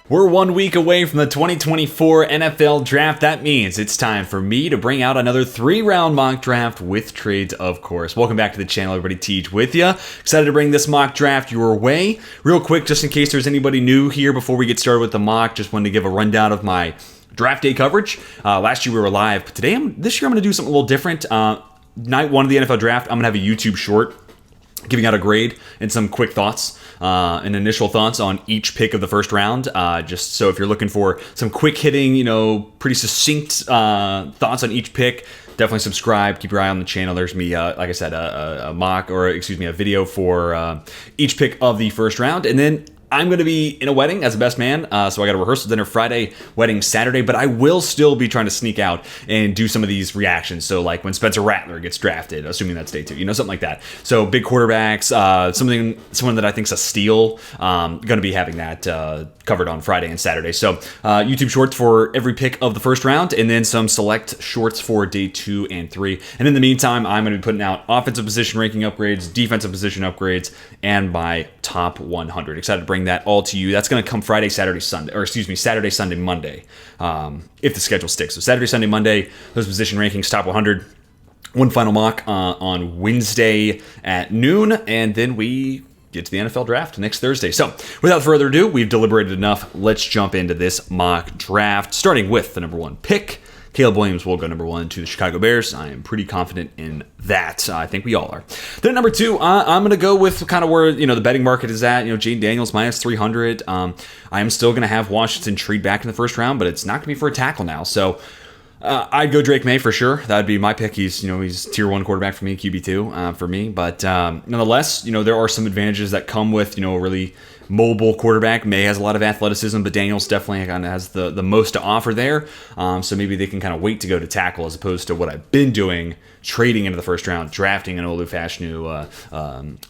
We're 1 week away from the 2024 NFL Draft. That means it's time for me to bring out another 3-round mock draft with trades, of course. Welcome back to the channel, everybody. Teej with you. Excited to bring this mock draft your way. Real quick, just in case there's anybody new here before we get started with the mock, just wanted to give a rundown of my draft day coverage. Last year we were live, but this year I'm going to do something a little different. Night 1 of the NFL Draft, I'm going to have a YouTube short giving out a grade and some quick thoughts and initial thoughts on each pick of the first round. Just so if you're looking for some quick hitting, pretty succinct thoughts on each pick, definitely subscribe. Keep your eye on the channel. There's me, like I said, a video for each pick of the first round. And then I'm going to be in a wedding as a best man, so I got a rehearsal dinner Friday, wedding Saturday, but I will still be trying to sneak out and do some of these reactions. So like when Spencer Rattler gets drafted, assuming that's day 2, something like that. So big quarterbacks, someone that I think's a steal, going to be having that covered on Friday and Saturday. So YouTube shorts for every pick of the first round, and then some select shorts for day 2 and 3. And in the meantime, I'm going to be putting out offensive position ranking upgrades, defensive position upgrades, and my top 100. Excited to bring that all to you. That's going to come Saturday, Sunday, Monday, if the schedule sticks. So Saturday, Sunday, Monday, those position rankings, top 100. One final mock on Wednesday at noon, and then we get to the NFL Draft next Thursday. So without further ado, we've deliberated enough. Let's jump into this mock draft, starting with the number 1 pick. Caleb Williams will go number 1 to the Chicago Bears. I am pretty confident in that. I think we all are. Then at number 2, I'm going to go with kind of where the betting market is at. Jaden Daniels minus 300. I am still going to have Washington trade back in the first round, but it's not going to be for a tackle now. So I'd go Drake May for sure. That would be my pick. He's tier 1 quarterback for me, QB2 for me. But nonetheless, there are some advantages that come with a really mobile quarterback. May has a lot of athleticism, but Daniels definitely kind of has the most to offer there. So maybe they can kind of wait to go to tackle as opposed to what I've been doing, trading into the first round, drafting an Olu Fashanu,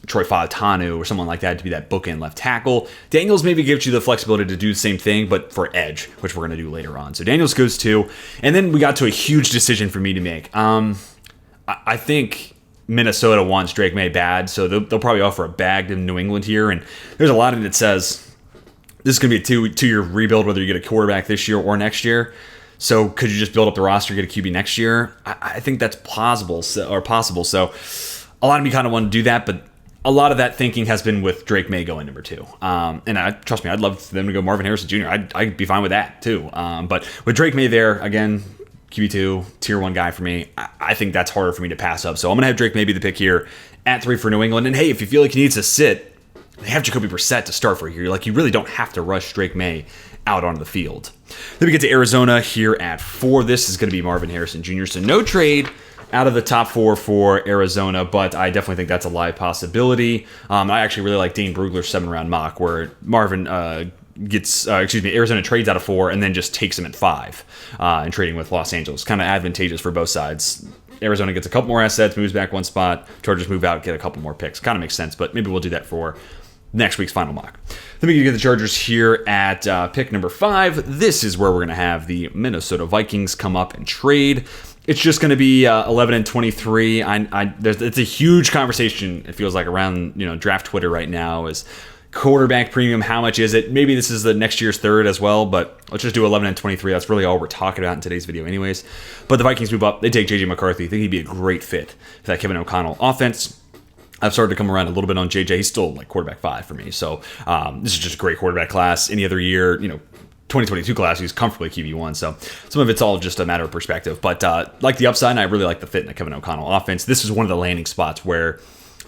Troy Fautanu, or someone like that to be that bookend left tackle. Daniels maybe gives you the flexibility to do the same thing, but for edge, which we're going to do later on. So Daniels goes 2. And then we got to a huge decision for me to make. I think Minnesota wants Drake May bad, so they'll probably offer a bag to New England here. And there's a lot of it that says this is going to be a two-year rebuild, whether you get a quarterback this year or next year. So could you just build up the roster, get a QB next year? I think that's possible. So a lot of me kind of want to do that, but a lot of that thinking has been with Drake May going number 2. And trust me, I'd love for them to go Marvin Harrison Jr. I'd be fine with that too. But with Drake May there, again, QB2, tier 1 guy for me. I think that's harder for me to pass up. So I'm going to have Drake May be the pick here at 3 for New England. And hey, if you feel like he needs to sit, they have Jacoby Brissett to start for here. You really don't have to rush Drake May out onto the field. Then we get to Arizona here at 4. This is going to be Marvin Harrison Jr. So no trade out of the top 4 for Arizona, but I definitely think that's a live possibility. I actually really like Dane Brugler's 7-round mock where Arizona trades out of 4 and then just takes him at 5 and trading with Los Angeles. Kind of advantageous for both sides. Arizona gets a couple more assets, moves back 1 spot. Chargers move out, get a couple more picks. Kind of makes sense, but maybe we'll do that for next week's final mock. Then we can get the Chargers here at pick number 5. This is where we're going to have the Minnesota Vikings come up and trade. It's just going to be 11 and 23. It's a huge conversation, it feels like, around draft Twitter right now is quarterback premium, how much is it? Maybe this is the next year's 3rd as well, but let's just do 11 and 23. That's really all we're talking about in today's video anyways. But the Vikings move up. They take J.J. McCarthy. I think he'd be a great fit for that Kevin O'Connell offense. I've started to come around a little bit on J.J. He's still like quarterback 5 for me. So this is just a great quarterback class. Any other year, 2022 class, he's comfortably QB1. So some of it's all just a matter of perspective. But like the upside, and I really like the fit in the Kevin O'Connell offense. This is one of the landing spots where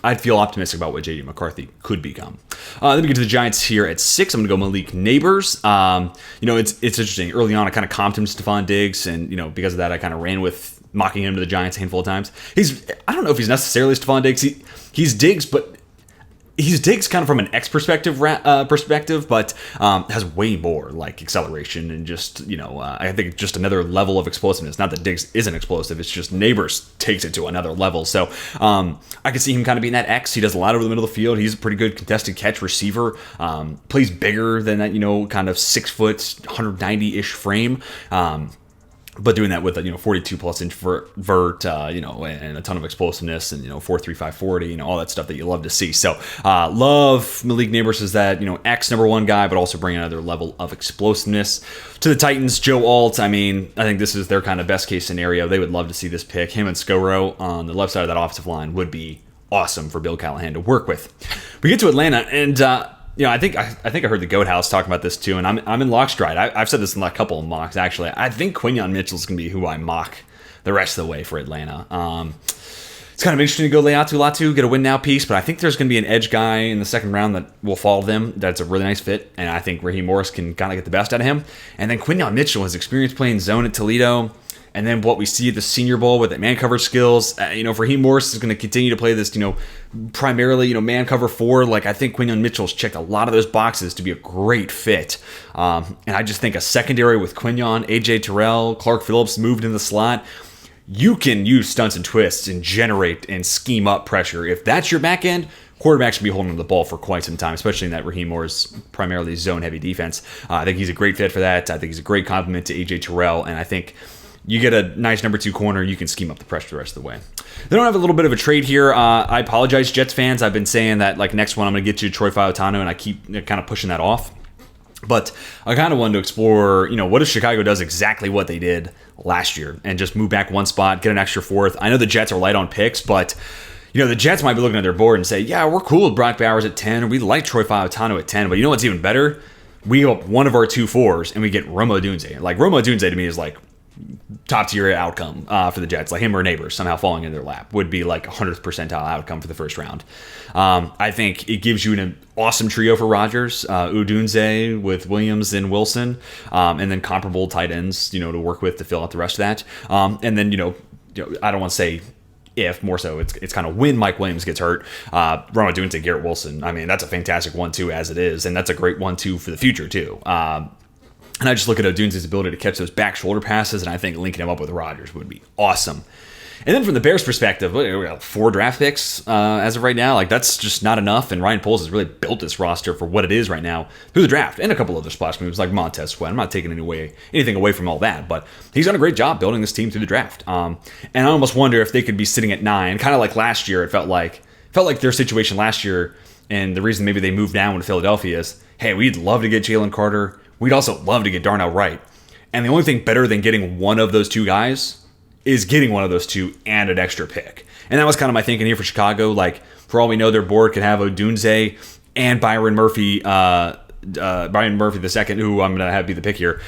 I'd feel optimistic about what J.J. McCarthy could become. Then we get to the Giants here at 6. I'm going to go Malik Neighbors. It's interesting. Early on, I kind of comped him to Stephon Diggs, and because of that, I kind of ran with mocking him to the Giants a handful of times. I don't know if he's necessarily Stephon Diggs. He's Diggs, but he's Diggs kind of from an X perspective, but has way more like acceleration and just, I think just another level of explosiveness. Not that Diggs isn't explosive, it's just Neighbors takes it to another level. So I could see him kind of being that X. He does a lot over the middle of the field. He's a pretty good contested catch receiver. Plays bigger than that, kind of 6 foot, 190-ish frame. but doing that with a 42 plus inch vert, and a ton of explosiveness, and 4.35 40, all that stuff that you love to see. So love Malik Neighbors as that X number one guy, but also bring another level of explosiveness to the Titans. Joe Alt, I think this is their kind of best case scenario. They would love to see this pick. Him and Scoro on the left side of that offensive line would be awesome for Bill Callahan to work with. We get to Atlanta, and I think I heard the Goat House talking about this too, and I'm in lock stride. I've said this in a couple of mocks actually. I think Quinyon Mitchell's gonna be who I mock the rest of the way for Atlanta. It's kind of interesting to go Latu, get a win now piece, but I think there's gonna be an edge guy in the second round that will follow them. That's a really nice fit, and I think Raheem Morris can kind of get the best out of him. And then Quinyon Mitchell has experience playing zone at Toledo. And then what we see at the Senior Bowl with the man cover skills, Raheem Morris is going to continue to play this, primarily, man cover 4. Like, I think Quinyon Mitchell's checked a lot of those boxes to be a great fit. And I just think a secondary with Quinyon, A.J. Terrell, Clark Phillips moved in the slot, you can use stunts and twists and generate and scheme up pressure. If that's your back end, quarterbacks should be holding the ball for quite some time, especially in that Raheem Morris primarily zone-heavy defense. I think he's a great fit for that. I think he's a great compliment to A.J. Terrell, and I think you get a nice number 2 corner, you can scheme up the pressure the rest of the way. They don't have a little bit of a trade here. I apologize, Jets fans. I've been saying that, next one I'm going to get you Troy Fautano, and I keep kind of pushing that off. But I kind of wanted to explore, what if Chicago does exactly what they did last year and just move back one spot, get an extra 4th. I know the Jets are light on picks, but the Jets might be looking at their board and say, yeah, we're cool with Brock Bowers at 10, or we like Troy Fautano at 10, but you know what's even better? We go up one of our 2 4s, and we get Rome Odunze. Rome Odunze to me is top tier outcome for the Jets, him or Neighbors somehow falling in their lap would be 100th percentile outcome for the first round. I think it gives you an awesome trio for Rodgers, Udunze with Williams and Wilson, and then comparable tight ends, to work with to fill out the rest of that. And then, I don't want to say if, more so it's kind of when Mike Williams gets hurt, Roma Odunze, Garrett Wilson. That's a fantastic 1-2 as it is, and that's a great 1-2 for the future too. And I just look at Odunze's ability to catch those back shoulder passes, and I think linking him up with Rodgers would be awesome. And then from the Bears' perspective, we got 4 draft picks as of right now. That's just not enough, and Ryan Poles has really built this roster for what it is right now through the draft, and a couple other splash moves like Montez Sweat. I'm not taking anything away from all that, but he's done a great job building this team through the draft. And I almost wonder if they could be sitting at 9, kind of like last year. It felt like their situation last year, and the reason maybe they moved down to Philadelphia is, hey, we'd love to get Jalen Carter. We'd also love to get Darnell Wright. And the only thing better than getting one of those 2 guys is getting one of those 2 and an extra pick. And that was kind of my thinking here for Chicago. For all we know, their board could have Odunze and Byron Murphy the second, who I'm going to have be the pick here,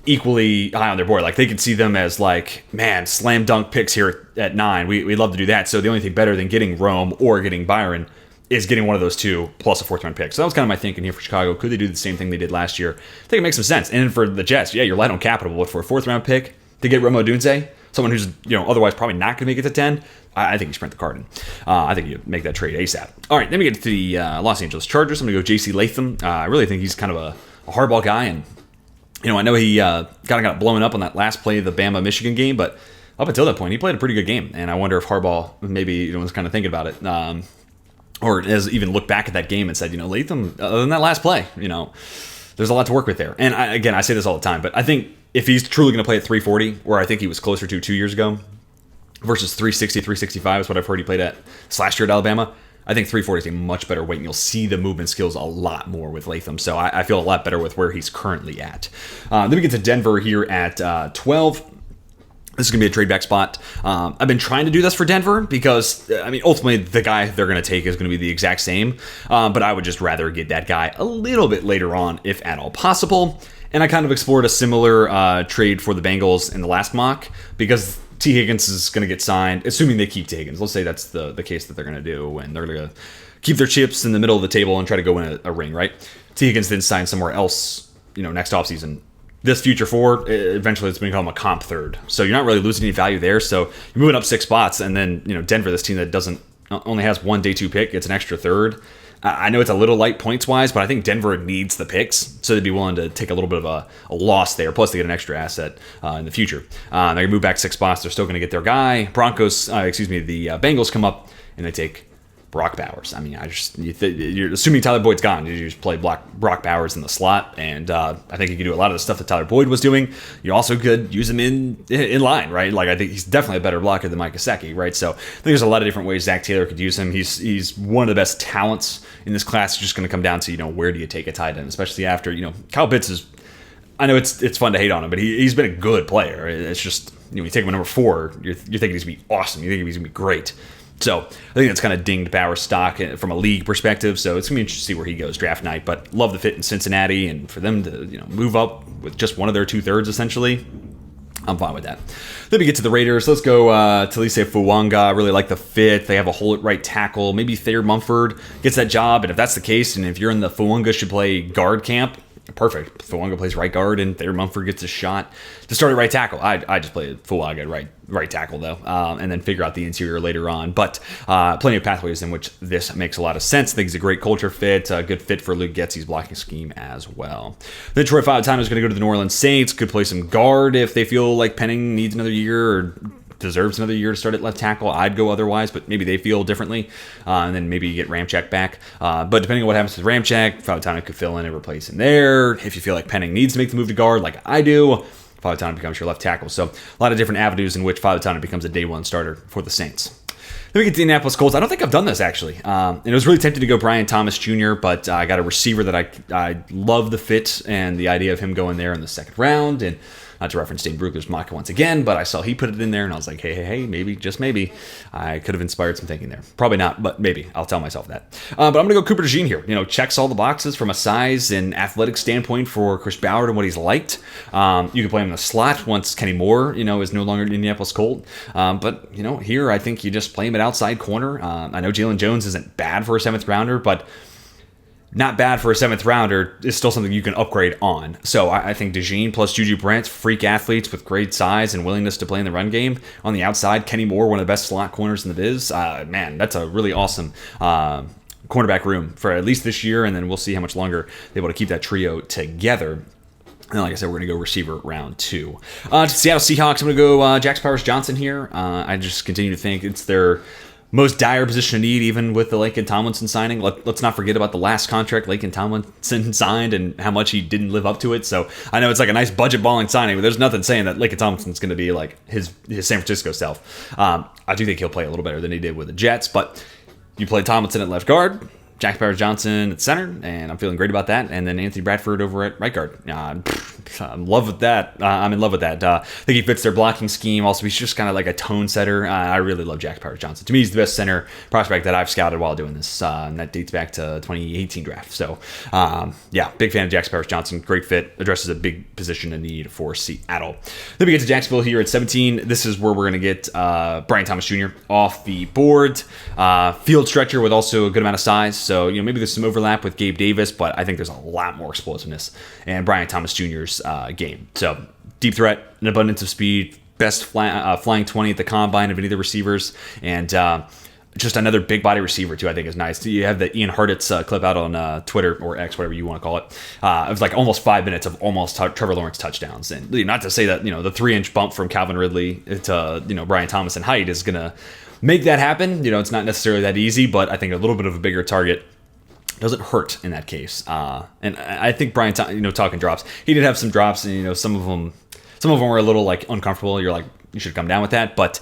equally high on their board. They could see them as slam dunk picks here at 9. We'd love to do that. So the only thing better than getting Rome or getting Byron is getting one of those 2 plus a 4th round pick. So that was kind of my thinking here for Chicago. Could they do the same thing they did last year? I think it makes some sense. And for the Jets, yeah, you're light on capital, but for a 4th round pick to get Rome Odunze, someone who's otherwise probably not going to make it to 10, I think you sprint the card in. I think you make that trade ASAP. All right, then we get to the Los Angeles Chargers. I'm going to go J.C. Latham. I really think he's kind of a hardball guy, and I know he kind of got blown up on that last play of the Bama-Michigan game, but up until that point, he played a pretty good game, and I wonder if Harbaugh maybe was kind of thinking about it. Or has even looked back at that game and said, Latham, other than that last play, there's a lot to work with there. And I say this all the time, but I think if he's truly going to play at 340, where I think he was closer to 2 years ago, versus 360, 365 is what I've heard he played at last year at Alabama, I think 340 is a much better weight, and you'll see the movement skills a lot more with Latham. So I feel a lot better with where he's currently at. Then we get to Denver here at 12. This is going to be a trade back spot. I've been trying to do this for Denver because, ultimately the guy they're going to take is going to be the exact same. But I would just rather get that guy a little bit later on, if at all possible. And I kind of explored a similar trade for the Bengals in the last mock because T. Higgins is going to get signed, assuming they keep T. Higgins. Let's say that's the case that they're going to do, and they're going to keep their chips in the middle of the table and try to go win a ring, right? T. Higgins then signs somewhere else, next offseason. This future 4, eventually it's going to become a comp 3rd. So you're not really losing any value there. So you're moving up 6 spots, and then, Denver, this team that only has 1 day 2 pick, gets an extra 3rd. I know it's a little light points-wise, but I think Denver needs the picks, so they'd be willing to take a little bit of a loss there. Plus, they get an extra asset in the future. They're going to move back 6 spots. They're still going to get their guy. The Bengals come up, and they take Brock Bowers. I mean, you're assuming Tyler Boyd's gone. You just play Brock Bowers in the slot, and I think you can do a lot of the stuff that Tyler Boyd was doing. You also could use him in line, right? Like, I think he's definitely a better blocker than Mike Gesicki, right? So I think there's a lot of different ways Zach Taylor could use him. He's one of the best talents in this class. It's just going to come down to, where do you take a tight end, especially after, Kyle Pitts is, I know it's fun to hate on him, but he's been a good player. It's just, you take him at number 4, you're thinking he's going to be awesome. You think he's going to be great. So I think that's kind of dinged Bauer's stock from a league perspective. So it's going to be interesting to see where he goes draft night. But love the fit in Cincinnati, and for them to move up with just one of their 2/3 essentially, I'm fine with that. Then we get to the Raiders. Let's go Talise Fuanga. Really like the fit. They have a hole at right tackle. Maybe Thayer Mumford gets that job. And if that's the case, and if you're in the Fuanga should play guard camp, perfect. Fuanga plays right guard, and Thayer Mumford gets a shot to start at right tackle. I just play Fuanga at right tackle, though, and then figure out the interior later on. But plenty of pathways in which this makes a lot of sense. I think he's a great culture fit, a good fit for Luke Getsy's blocking scheme as well. Then Troy Fautano is going to go to the New Orleans Saints. Could play some guard if they feel like Penning needs another year or deserves another year to start at left tackle. I'd go otherwise, but maybe they feel differently, and then maybe you get Ramczyk back. But depending on what happens with Ramczyk, Fautano could fill in and replace him there. If you feel like Penning needs to make the move to guard, like I do, Fautano becomes your left tackle. So a lot of different avenues in which Fautano becomes a day one starter for the Saints. Then we get to the Indianapolis Colts. I don't think I've done this, actually. And it was really tempting to go Brian Thomas Jr., but I got a receiver that I love the fit and the idea of him going there in the second round. And not to reference Dane Brugler's mock once again, but I saw he put it in there, and I was like, hey, maybe, just maybe, I could have inspired some thinking there. Probably not, but maybe. I'll tell myself that. But I'm going to go Cooper DeJean here. Checks all the boxes from a size and athletic standpoint for Chris Ballard and what he's liked. You can play him in the slot once Kenny Moore, is no longer an Indianapolis Colt. But, here I think you just play him at outside corner. I know Jalen Jones isn't bad for a 7th rounder, but not bad for a 7th rounder is still something you can upgrade on. So I think DeJean plus Juju Brent, freak athletes with great size and willingness to play in the run game. On the outside, Kenny Moore, one of the best slot corners in the biz. Man, that's a really awesome cornerback room for at least this year, and then we'll see how much longer they're able to keep that trio together. And like I said, we're going to go receiver round 2. To Seattle Seahawks, I'm going to go Jax Powers-Johnson here. I just continue to think it's their most dire position of need, even with the Laken Tomlinson signing. Let's not forget about the last contract Laken Tomlinson signed and how much he didn't live up to it. So I know it's like a nice budget balling signing, but there's nothing saying that Laken Tomlinson's going to be like his San Francisco self. I do think he'll play a little better than he did with the Jets, but you play Tomlinson at left guard, Jack Powers-Johnson at center, and I'm feeling great about that. And then Anthony Bradford over at right guard. I'm in love with that. I think he fits their blocking scheme. Also, he's just kind of like a tone setter. I really love Jack Powers-Johnson. To me, he's the best center prospect that I've scouted while doing this. And that dates back to 2018 draft. So, big fan of Jack Powers-Johnson. Great fit. Addresses a big position in need for Seattle. Then we get to Jacksonville here at 17. This is where we're going to get Brian Thomas Jr. off the board. Field stretcher with also a good amount of size. So, maybe there's some overlap with Gabe Davis, but I think there's a lot more explosiveness in Brian Thomas Jr.'s game. So, deep threat, an abundance of speed, best flying 20 at the combine of any of the receivers, and just another big body receiver, too, I think is nice. You have the Ian Hartitz clip out on Twitter or X, whatever you want to call it. It was like almost 5 minutes of almost Trevor Lawrence touchdowns. And not to say that, the 3-inch bump from Calvin Ridley to, Brian Thomas in height is going to make that happen. It's not necessarily that easy, but I think a little bit of a bigger target doesn't hurt in that case. And I think Brian, talking drops, he did have some drops, and some of them were a little like uncomfortable. You're like, you should come down with that, but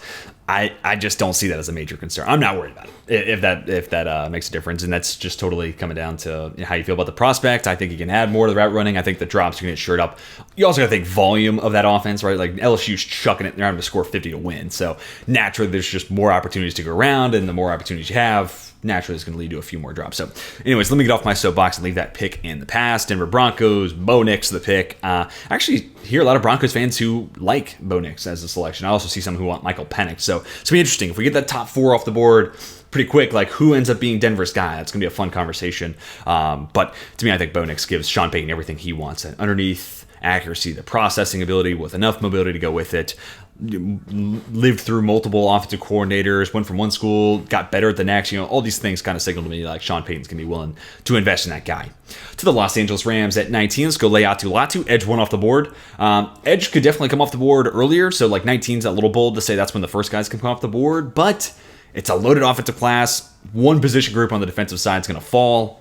I just don't see that as a major concern. I'm not worried about it if that makes a difference, and that's just totally coming down to how you feel about the prospect. I think you can add more to the route running. I think the drops are going to get shirt up. You also got to think volume of that offense, right? Like LSU's chucking it, they're having to score 50 to win. So naturally, there's just more opportunities to go around, and the more opportunities you have, naturally it's going to lead to a few more drops. So anyways, let me get off my soapbox and leave that pick in the past. Denver Broncos, Bo Nix the pick. I actually hear a lot of Broncos fans who like Bo Nix as a selection. I also see some who want Michael Penix. So it's going to be interesting. If we get that top 4 off the board pretty quick, like who ends up being Denver's guy? That's going to be a fun conversation. But to me, I think Bo Nix gives Sean Payton everything he wants. And underneath accuracy, the processing ability with enough mobility to go with it. Lived through multiple offensive coordinators, went from one school, got better at the next. All these things kind of signal to me like Sean Payton's going to be willing to invest in that guy. To the Los Angeles Rams at 19, let's go Laiatu Latu. Edge 1 off the board. Edge could definitely come off the board earlier, so like 19's a little bold to say that's when the first guys can come off the board, but It's a loaded offensive class. One position group on the defensive side is going to fall.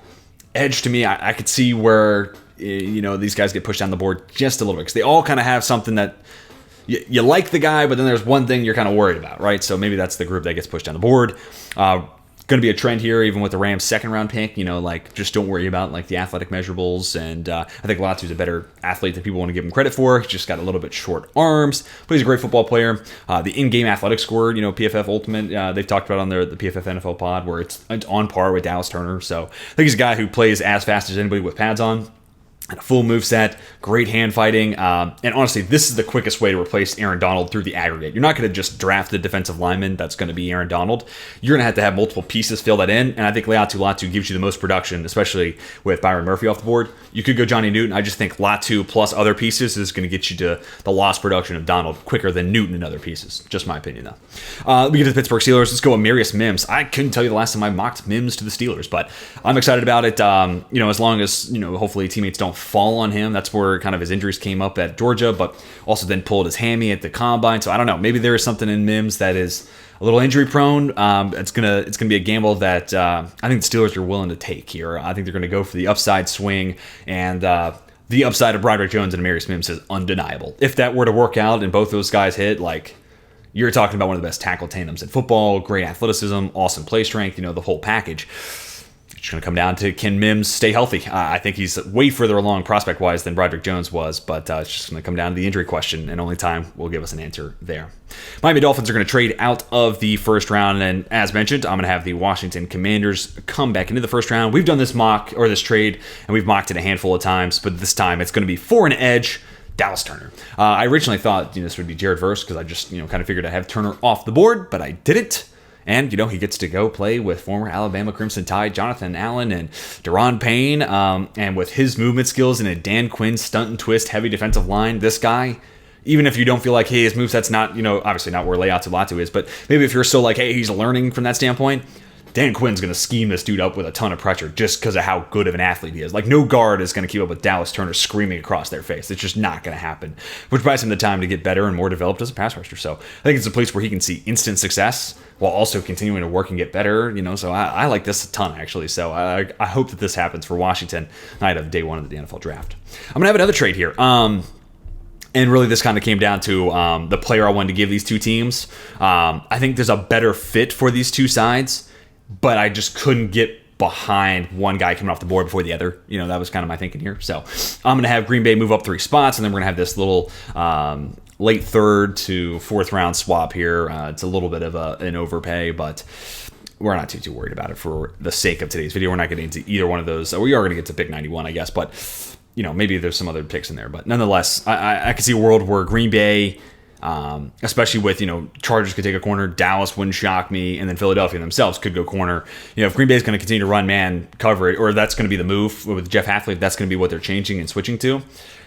Edge, to me, I could see where these guys get pushed down the board just a little bit, because they all kind of have something that you like the guy, but then there's one thing you're kind of worried about, right? So maybe that's the group that gets pushed down the board. Going to be a trend here, even with the Rams' second round pick. Just don't worry about the athletic measurables. And I think Latu's a better athlete than people want to give him credit for. He's just got a little bit short arms, but he's a great football player. The in-game athletic score, PFF Ultimate, they've talked about on the PFF NFL pod, where it's on par with Dallas Turner. So I think he's a guy who plays as fast as anybody with pads on. And a full moveset, great hand fighting, and honestly, this is the quickest way to replace Aaron Donald through the aggregate. You're not going to just draft a defensive lineman that's going to be Aaron Donald. You're going to have multiple pieces fill that in, and I think Latu gives you the most production, especially with Byron Murphy off the board. You could go Johnny Newton. I just think Latu plus other pieces is going to get you to the lost production of Donald quicker than Newton and other pieces. Just my opinion, though. We get to the Pittsburgh Steelers. Let's go with Amarius Mims. I couldn't tell you the last time I mocked Mims to the Steelers, but I'm excited about it. As long as hopefully teammates don't fall on him. That's where kind of his injuries came up at Georgia, but also then pulled his hammy at the combine. So I don't know. Maybe there is something in Mims that is a little injury prone. It's gonna be a gamble that I think the Steelers are willing to take here. I think they're going to go for the upside swing, and the upside of Broderick Jones and Amarius Mims is undeniable. If that were to work out and both those guys hit, you're talking about one of the best tackle tandems in football. Great athleticism, awesome play strength. The whole package. It's going to come down to, can Mims stay healthy? I think he's way further along prospect-wise than Broderick Jones was, but it's just going to come down to the injury question, and only time will give us an answer there. Miami Dolphins are going to trade out of the first round, and as mentioned, I'm going to have the Washington Commanders come back into the first round. We've done this trade, and we've mocked it a handful of times, but this time it's going to be for an edge. Dallas Turner. I originally thought this would be Jared Verse, because I just kind of figured I'd have Turner off the board, but I didn't. And, he gets to go play with former Alabama Crimson Tide Jonathan Allen and Daron Payne. And with his movement skills and a Dan Quinn stunt and twist heavy defensive line, this guy, even if you don't feel like, hey, his moveset's not, obviously not where Latu is, but maybe if you're still like, hey, he's learning from that standpoint, Dan Quinn's going to scheme this dude up with a ton of pressure just because of how good of an athlete he is. No guard is going to keep up with Dallas Turner screaming across their face. It's just not going to happen, which buys him the time to get better and more developed as a pass rusher. So I think it's a place where he can see instant success while also continuing to work and get better. So I like this a ton, actually. So I hope that this happens for Washington night of day one of the NFL draft. I'm going to have another trade here. And really, this kind of came down to the player I wanted to give these two teams. I think there's a better fit for these two sides, but I just couldn't get behind one guy coming off the board before the other. That was kind of my thinking here. So I'm going to have Green Bay move up 3 spots, and then we're going to have this little late third to fourth round swap here. It's a little bit of an overpay, but we're not too worried about it for the sake of today's video. We're not getting into either one of those. We are going to get to pick 91, I guess, but maybe there's some other picks in there. But nonetheless, I can see a world where Green Bay, especially with, Chargers could take a corner, Dallas wouldn't shock me, and then Philadelphia themselves could go corner. If Green Bay is going to continue to run man coverage, or that's going to be the move with Jeff Hafley, that's going to be what they're changing and switching to.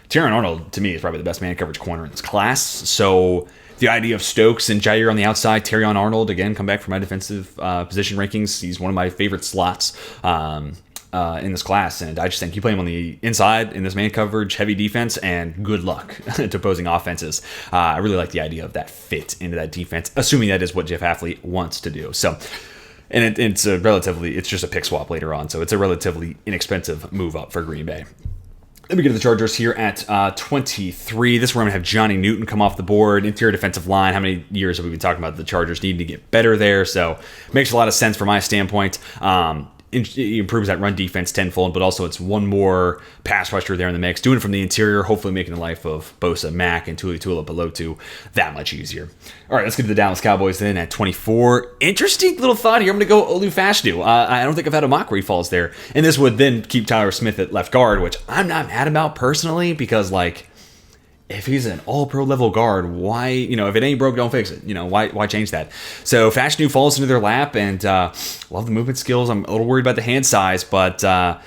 Terron Arnold, to me, is probably the best man coverage corner in this class. So the idea of Stokes and Jair on the outside, Terron Arnold, again, come back from my defensive position rankings. He's one of my favorite slots in this class, and I just think you play him on the inside in this man coverage, heavy defense, and good luck to opposing offenses. I really like the idea of that fit into that defense, assuming that is what Jeff Hafley wants to do. So, and it's just a pick swap later on, so it's a relatively inexpensive move up for Green Bay. Let me get to the Chargers here at 23. This is where I'm going to have Johnny Newton come off the board. Interior defensive line. How many years have we been talking about the Chargers needing to get better there? So makes a lot of sense from my standpoint. It improves that run defense tenfold, but also it's one more pass rusher there in the mix. Doing it from the interior, hopefully making the life of Bosa, Mack, and Tula below 2 that much easier. All right, let's get to the Dallas Cowboys then at 24. Interesting little thought here. I'm going to go Olu Fashanu. I don't think I've had a mock where he falls there. And this would then keep Tyler Smith at left guard, which I'm not mad about personally because, if he's an all-pro level guard, why, if it ain't broke, don't fix it. Why change that? So Fashanu falls into their lap, and love the movement skills. I'm a little worried about the hand size, but, Dallas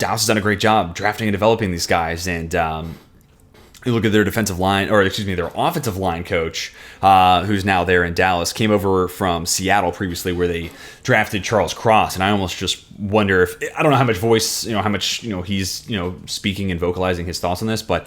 has done a great job drafting and developing these guys, and you look at their their offensive line coach, who's now there in Dallas, came over from Seattle previously where they drafted Charles Cross, and I almost just wonder I don't know how much voice, how much, he's, speaking and vocalizing his thoughts on this, but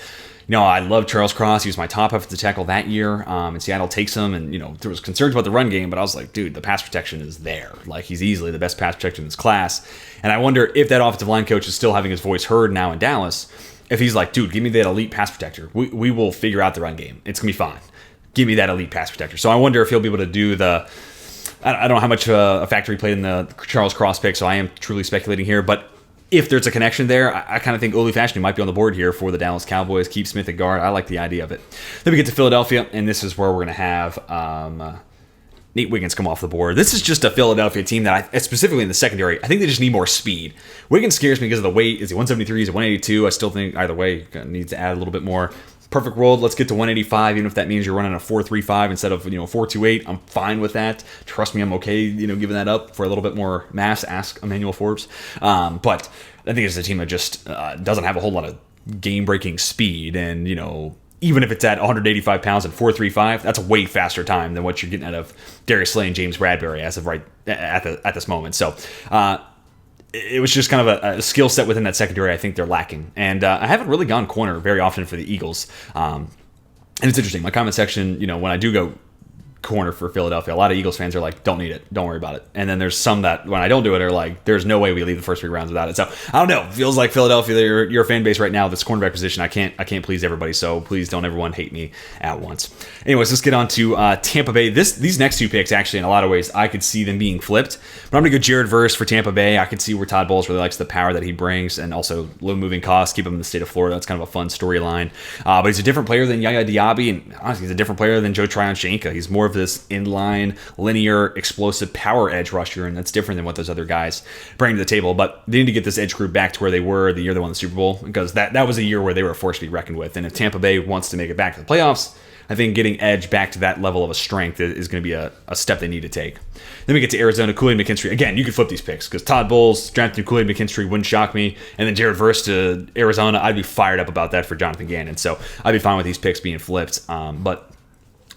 I love Charles Cross. He was my top offensive tackle that year. And Seattle takes him, and there was concerns about the run game, but I was like, dude, the pass protection is there. Like, he's easily the best pass protector in this class. And I wonder if that offensive line coach is still having his voice heard now in Dallas. If he's like, dude, give me that elite pass protector. We will figure out the run game. It's gonna be fine. Give me that elite pass protector. So I wonder if he'll be able to do the. I don't know how much a factor he played in the Charles Cross pick, so I am truly speculating here, but. If there's a connection there, I kind of think Oli Fashanu might be on the board here for the Dallas Cowboys. Keep Smith at guard. I like the idea of it. Then we get to Philadelphia, and this is where we're going to have Nate Wiggins come off the board. This is just a Philadelphia team that, specifically in the secondary, I think they just need more speed. Wiggins scares me because of the weight. Is he 173? Is he 182? I still think either way needs to add a little bit more. Perfect world, let's get to 185, even if that means you're running a 4.35 instead of 4.28. I'm fine with that. Trust me, I'm okay, giving that up for a little bit more mass. Ask Emmanuel Forbes. But I think it's a team that just doesn't have a whole lot of game-breaking speed, and even if it's at 185 pounds and 4.35, that's a way faster time than what you're getting out of Darius Slay and James Bradbury as of right at this moment. So. It was just kind of a skill set within that secondary I think they're lacking. And I haven't really gone corner very often for the Eagles. And it's interesting. My comment section, when I do go corner for Philadelphia, a lot of Eagles fans are like, don't need it. Don't worry about it. And then there's some that, when I don't do it, are like, there's no way we leave the first 3 rounds without it. So, I don't know. It feels like Philadelphia, your fan base right now, this cornerback position, I can't please everybody. So, please don't everyone hate me at once. Anyways, let's get on to Tampa Bay. These next 2 picks, actually, in a lot of ways, I could see them being flipped. But I'm going to go Jared Verse for Tampa Bay. I could see where Todd Bowles really likes the power that he brings, and also low moving costs, keep him in the state of Florida. That's kind of a fun storyline. But he's a different player than Yaya Diaby, and honestly, he's a different player than Joe Tryon-Shanka. He's more of this inline, linear, explosive power edge rusher, and that's different than what those other guys bring to the table. But they need to get this edge group back to where they were the year they won the Super Bowl, because that was a year where they were a force to be reckoned with. And if Tampa Bay wants to make it back to the playoffs, I think getting edge back to that level of a strength is going to be a step they need to take. Then we get to Arizona, Kool-Aid McKinstry. Again, you could flip these picks, because Todd Bowles drafting Kool-Aid McKinstry wouldn't shock me. And then Jared Verse to Arizona, I'd be fired up about that for Jonathan Gannon. So I'd be fine with these picks being flipped. But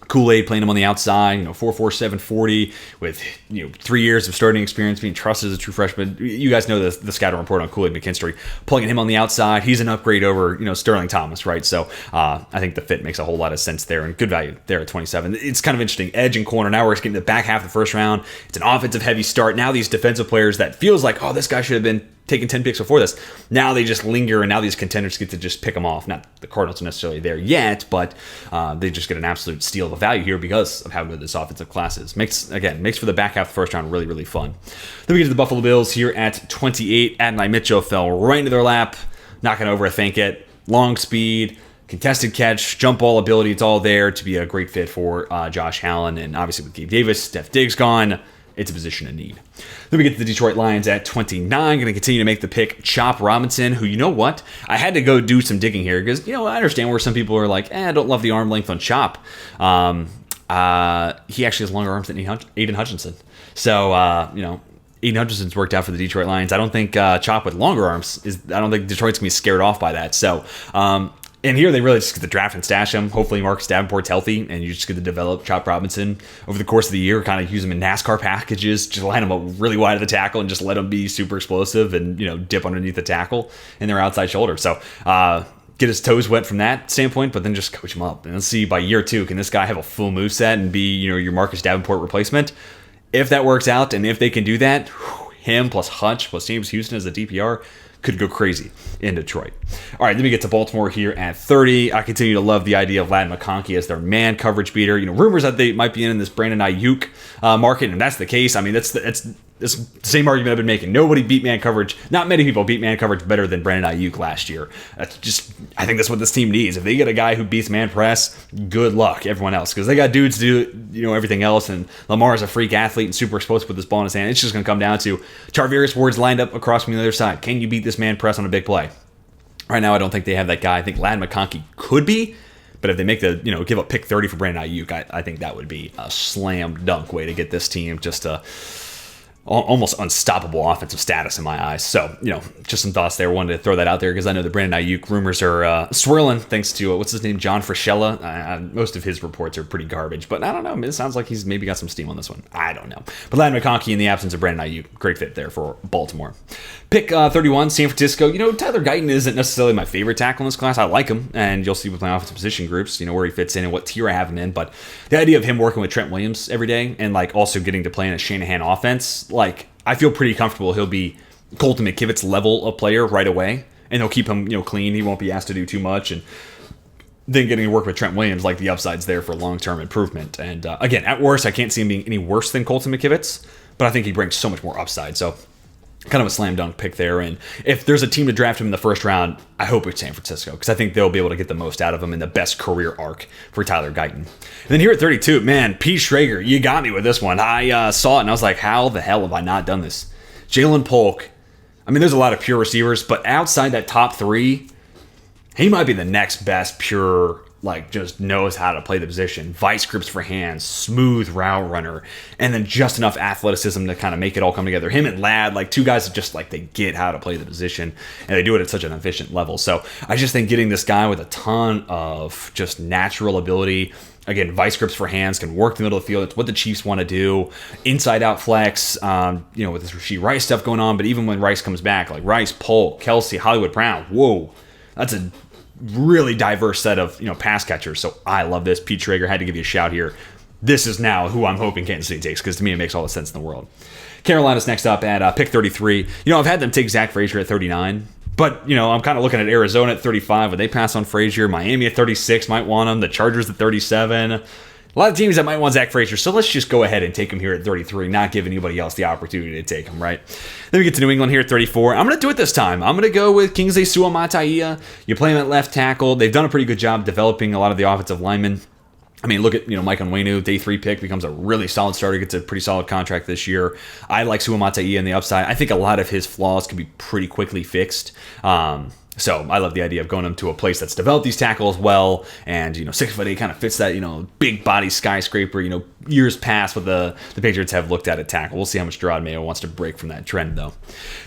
Kool-Aid playing him on the outside, 4.47 40 with 3 years of starting experience, being trusted as a true freshman. You guys know the scouting report on Kool-Aid McKinstry. Plugging him on the outside, he's an upgrade over Sterling Thomas, right? So I think the fit makes a whole lot of sense there, and good value there at 27. It's kind of interesting. Edge and corner. Now we're getting the back half of the first round. It's an offensive heavy start. Now these defensive players that feels like, oh, this guy should have been taking 10 picks before this. Now they just linger, and now these contenders get to just pick them off. Not the Cardinals are necessarily there yet, but they just get an absolute steal of value here because of how good this offensive class is. Makes for the back half of the first round really, really fun. Then we get to the Buffalo Bills here at 28. Adonai Mitchell fell right into their lap. Not going to overthink it. Long speed, contested catch, jump ball ability. It's all there to be a great fit for Josh Allen. And obviously with Gabe Davis, Steph Diggs gone, it's a position of need. Then we get to the Detroit Lions at 29. Going to continue to make the pick, Chop Robinson, who, what? I had to go do some digging here because, I understand where some people are like, I don't love the arm length on Chop. He actually has longer arms than Aiden Hutchinson. So, Aiden Hutchinson's worked out for the Detroit Lions. I don't think Chop with longer arms I don't think Detroit's going to be scared off by that. So, and here they really just get to draft and stash him. Hopefully Marcus Davenport's healthy, and you just get to develop Chop Robinson over the course of the year, kind of use him in NASCAR packages, just line him up really wide of the tackle and just let him be super explosive and, dip underneath the tackle in their outside shoulder. So, get his toes wet from that standpoint, but then just coach him up. And let's see by year 2, can this guy have a full moveset and be, your Marcus Davenport replacement? If that works out, and if they can do that, him plus Hutch plus James Houston as a DPR could go crazy in Detroit. All right, then we get to Baltimore here at 30. I continue to love the idea of Ladd McConkey as their man coverage beater. Rumors that they might be in this Brandon Ayuk market, and that's the case. I mean, that's the same argument I've been making. Nobody beat man coverage. Not many people beat man coverage better than Brandon Ayuk last year. I think that's what this team needs. If they get a guy who beats man press, good luck, everyone else. Because they got dudes to do, everything else. And Lamar is a freak athlete and super explosive with this ball in his hand. It's just going to come down to Charvarius Ward's lined up across from the other side. Can you beat this man press on a big play? Right now, I don't think they have that guy. I think Ladd McConkey could be. But if they make give up pick 30 for Brandon Ayuk, I think that would be a slam dunk way to get this team just a almost unstoppable offensive status in my eyes. So, just some thoughts there. Wanted to throw that out there because I know the Brandon Ayuk rumors are swirling thanks to, what's his name, John Frashella. Most of his reports are pretty garbage, but I don't know. It sounds like he's maybe got some steam on this one. I don't know. But Ladd McConkey in the absence of Brandon Ayuk, great fit there for Baltimore. Pick 31, San Francisco. Tyler Guyton isn't necessarily my favorite tackle in this class. I like him, and you'll see with my offensive position groups, where he fits in and what tier I have him in. But the idea of him working with Trent Williams every day and also getting to play in a Shanahan offense, I feel pretty comfortable he'll be Colton McKivit's level of player right away, and they'll keep him clean. He won't be asked to do too much, and then getting to work with Trent Williams, the upside's there for long-term improvement. And again, at worst, I can't see him being any worse than Colton McKivit's, but I think he brings so much more upside. So kind of a slam dunk pick there. And if there's a team to draft him in the first round, I hope it's San Francisco, because I think they'll be able to get the most out of him in the best career arc for Tyler Guyton. And then here at 32, man, Pete Schrager, you got me with this one. I saw it and I was like, how the hell have I not done this? Jalen Polk. There's a lot of pure receivers, but outside that top three, he might be the next best pure, just knows how to play the position. Vice grips for hands, smooth route runner, and then just enough athleticism to kind of make it all come together. Him and Ladd, two guys that just, they get how to play the position, and they do it at such an efficient level. So I just think getting this guy with a ton of just natural ability, again, vice grips for hands, can work the middle of the field. It's what the Chiefs want to do. Inside out flex, with this Rashee Rice stuff going on, but even when Rice comes back, Rice, Polk, Kelsey, Hollywood Brown, whoa, that's a really diverse set of pass catchers. So I love this. Pete Schrager, had to give you a shout here. This is now who I'm hoping Kansas City takes, because to me it makes all the sense in the world. Carolina's next up at pick 33. I've had them take Zach Frazier at 39, but I'm kind of looking at Arizona at 35. Would they pass on Frazier? Miami at 36 might want him. The Chargers at 37. A lot of teams that might want Zach Frazier, so let's just go ahead and take him here at 33, not give anybody else the opportunity to take him, right? Then we get to New England here at 34. I'm going to do it this time. I'm going to go with Kingsley Suamataia. You play him at left tackle. They've done a pretty good job developing a lot of the offensive linemen. Look at, Mike Onwenu, day 3 pick, becomes a really solid starter, gets a pretty solid contract this year. I like Suamataia in the upside. I think a lot of his flaws can be pretty quickly fixed. So I love the idea of going him to a place that's developed these tackles well, and 6'8" kind of fits that big body skyscraper. Years past what the Patriots have looked at tackle. We'll see how much Gerard Mayo wants to break from that trend though.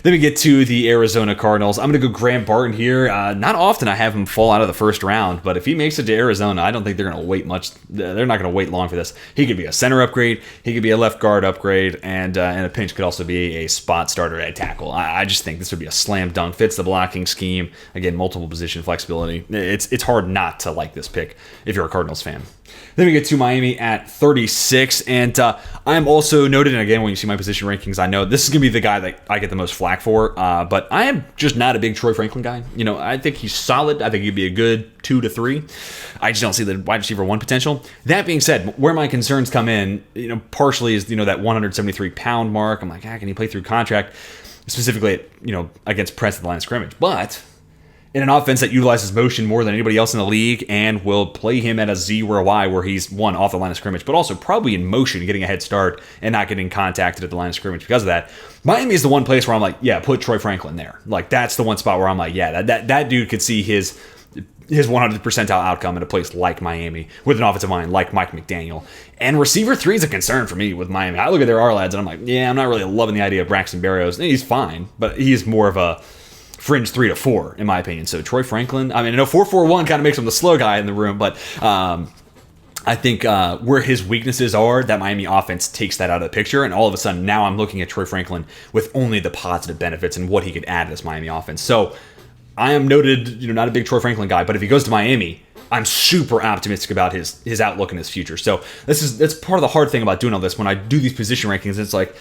Then we get to the Arizona Cardinals. I'm going to go Graham Barton here. Not often I have him fall out of the first round, but if he makes it to Arizona, I don't think they're going to wait much. They're not going to wait long for this. He could be a center upgrade. He could be a left guard upgrade, and in a pinch could also be a spot starter at tackle. I just think this would be a slam dunk. Fits the blocking scheme. Again, multiple position flexibility. It's hard not to like this pick if you're a Cardinals fan. Then we get to Miami at 36, and I'm also noted, and again, when you see my position rankings, I know this is going to be the guy that I get the most flack for, but I am just not a big Troy Franklin guy. I think he's solid. I think he'd be a good 2 to 3. I just don't see the wide receiver 1 potential. That being said, where my concerns come in, partially is, that 173-pound mark. I'm like, can he play through contract, specifically at, against press at the line of scrimmage? But in an offense that utilizes motion more than anybody else in the league and will play him at a Z or a Y where he's one off the line of scrimmage, but also probably in motion, getting a head start and not getting contacted at the line of scrimmage because of that. Miami is the one place where I'm like, yeah, put Troy Franklin there. That's the one spot where I'm like, yeah, that dude could see his 100th percentile outcome in a place like Miami with an offensive line like Mike McDaniel. And receiver 3 is a concern for me with Miami. I look at their R-lads and I'm like, yeah, I'm not really loving the idea of Braxton Berrios. He's fine, but he's more of a fringe 3 to 4 in my opinion. So Troy Franklin, I know 4-4-1 kind of makes him the slow guy in the room, but I think where his weaknesses are, that Miami offense takes that out of the picture, and all of a sudden now I'm looking at Troy Franklin with only the positive benefits and what he could add to this Miami offense. So I am noted, not a big Troy Franklin guy, but if he goes to Miami, I'm super optimistic about his outlook and his future. So that's part of the hard thing about doing all this. When I do these position rankings, it's like,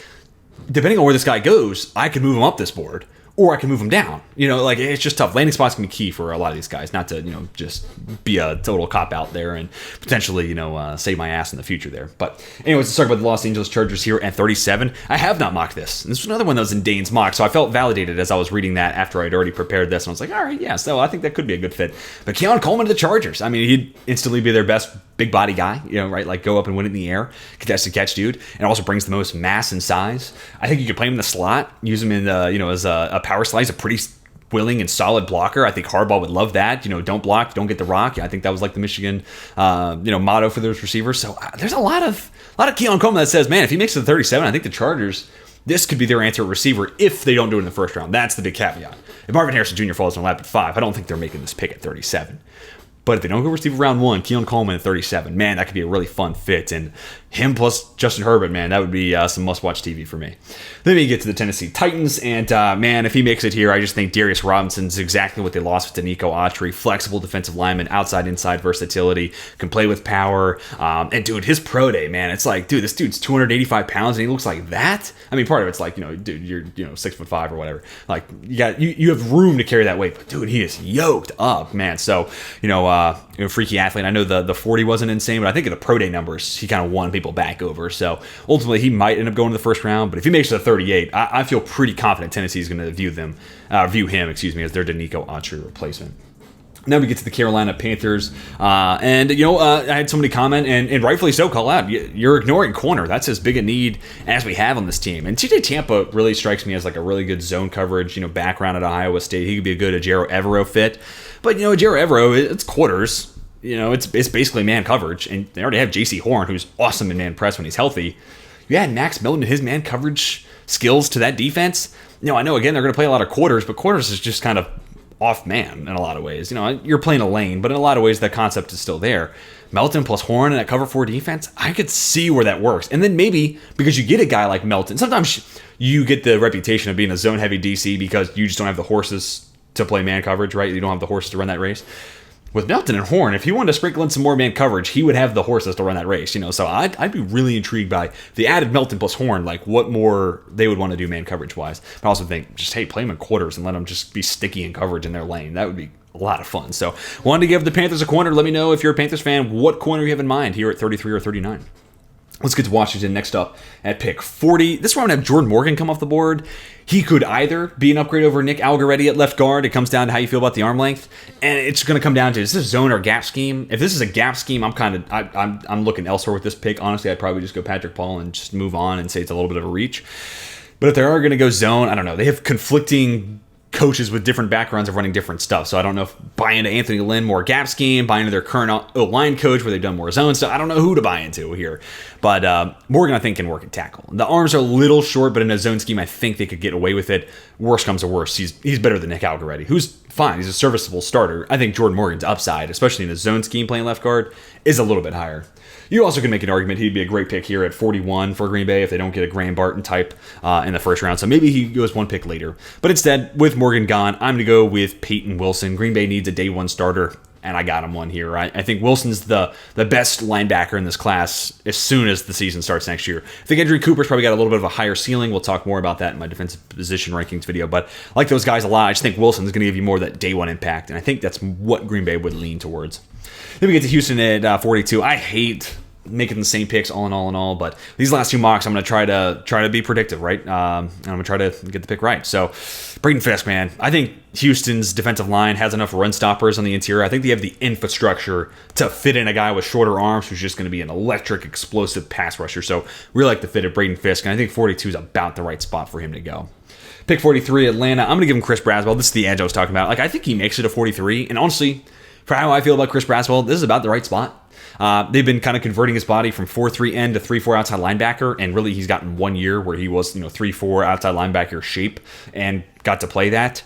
depending on where this guy goes, I could move him up this board, or I can move them down. It's just tough. Landing spots can be key for a lot of these guys, not to, just be a total cop-out there and potentially, save my ass in the future there. But anyways, let's talk about the Los Angeles Chargers here at 37. I have not mocked this. And this was another one that was in Dane's mock, so I felt validated as I was reading that after I'd already prepared this. And I was like, all right, yeah, so I think that could be a good fit. But Keon Coleman to the Chargers. He'd instantly be their best big body guy, right? Go up and win it in the air, contested catch dude, and also brings the most mass and size. I think you could play him in the slot, use him in the, as a power slice, a pretty willing and solid blocker. I think Harbaugh would love that. Don't block, don't get the rock. I think that was the Michigan, motto for those receivers. So there's a lot of Keon Coleman that says, man, if he makes it to 37, I think the Chargers, this could be their answer at receiver if they don't do it in the first round. That's the big caveat. If Marvin Harrison Jr. falls in the lap at 5, I don't think they're making this pick at 37. But if they don't go receiver round 1, Keon Coleman at 37, man, that could be a really fun fit. And him plus Justin Herbert, man, that would be some must-watch TV for me. Then we get to the Tennessee Titans, and man, if he makes it here, I just think Darius Robinson's exactly what they lost with Danico Autry. Flexible defensive lineman, outside-inside versatility, can play with power. And dude, his pro day, man, it's like, dude, this dude's 285 pounds, and he looks like that. I mean, part of it's like, dude, you're 6'5" or whatever. Like, you have room to carry that weight, but dude, he is yoked up, man. So, freaky athlete. I know the 40 wasn't insane, but I think in the pro day numbers, he kind of won people back over. So ultimately, he might end up going to the first round. But if he makes it to 38, I feel pretty confident Tennessee is going to view him, as their Danico Autry replacement. Now we get to the Carolina Panthers, I had somebody comment, and rightfully so, call out, you're ignoring corner. That's as big a need as we have on this team. And TJ Tampa really strikes me as like a really good zone coverage, background at Iowa State. He could be a good Ejiro Evero fit. But, Ejiro Evero, it's quarters. It's basically man coverage, and they already have J.C. Horn, who's awesome in man press when he's healthy. You add Max Milton and his man coverage skills to that defense. I know, again, they're going to play a lot of quarters, but quarters is just kind of off man in a lot of ways. You're playing a lane, but in a lot of ways, that concept is still there. Melton plus Horn in that cover 4 defense, I could see where that works. And then maybe because you get a guy like Melton, sometimes you get the reputation of being a zone-heavy DC because you just don't have the horses to play man coverage, right? You don't have the horses to run that race. With Melton and Horn, if he wanted to sprinkle in some more man coverage, he would have the horses to run that race, So I'd be really intrigued by the added Melton plus Horn, like what more they would want to do man coverage wise. But I also think just, hey, play them in quarters and let them just be sticky in coverage in their lane. That would be a lot of fun. So wanted to give the Panthers a corner. Let me know if you're a Panthers fan, what corner you have in mind here at 33 or 39. Let's get to Washington next up at pick 40. This round, I have Jordan Morgan come off the board. He could either be an upgrade over Nick Algoretti at left guard. It comes down to how you feel about the arm length, and it's going to come down to, is this zone or gap scheme? If this is a gap scheme, I'm looking elsewhere with this pick. Honestly, I'd probably just go Patrick Paul and just move on and say it's a little bit of a reach. But if they are going to go zone, I don't know. They have conflicting coaches with different backgrounds of running different stuff. So I don't know if buy into Anthony Lynn, more gap scheme, buy into their current O-line coach where they've done more zone stuff. I don't know who to buy into here. But Morgan, I think, can work at tackle. The arms are a little short, but in a zone scheme, I think they could get away with it. Worst comes to worst. He's better than Nick Algoretti, who's fine. He's a serviceable starter. I think Jordan Morgan's upside, especially in a zone scheme playing left guard, is a little bit higher. You also can make an argument he'd be a great pick here at 41 for Green Bay if they don't get a Graham Barton type in the first round. So maybe he goes one pick later. But instead, with Morgan gone, I'm going to go with Peyton Wilson. Green Bay needs a day one starter, and I got him one here. I think Wilson's the best linebacker in this class as soon as the season starts next year. I think Andrew Cooper's probably got a little bit of a higher ceiling. We'll talk more about that in my defensive position rankings video. But I like those guys a lot. I just think Wilson's going to give you more of that day one impact, and I think that's what Green Bay would lean towards. Then we get to Houston at 42. I hate making the same picks all in all, but these last two mocks, I'm going to try to be predictive, right? And I'm going to try to get the pick right. So, Braden Fisk, man, I think Houston's defensive line has enough run stoppers on the interior. I think they have the infrastructure to fit in a guy with shorter arms who's just going to be an electric, explosive pass rusher. So, really like the fit of Braden Fisk, and I think 42 is about the right spot for him to go. Pick 43, Atlanta. I'm going to give him Chris Braswell. This is the edge I was talking about. I think he makes it to 43, and honestly, for how I feel about Chris Braswell, this is about the right spot. They've been kind of converting his body from 4-3 end to 3-4 outside linebacker, and really he's gotten 1 year where he was 3-4 outside linebacker shape and got to play that.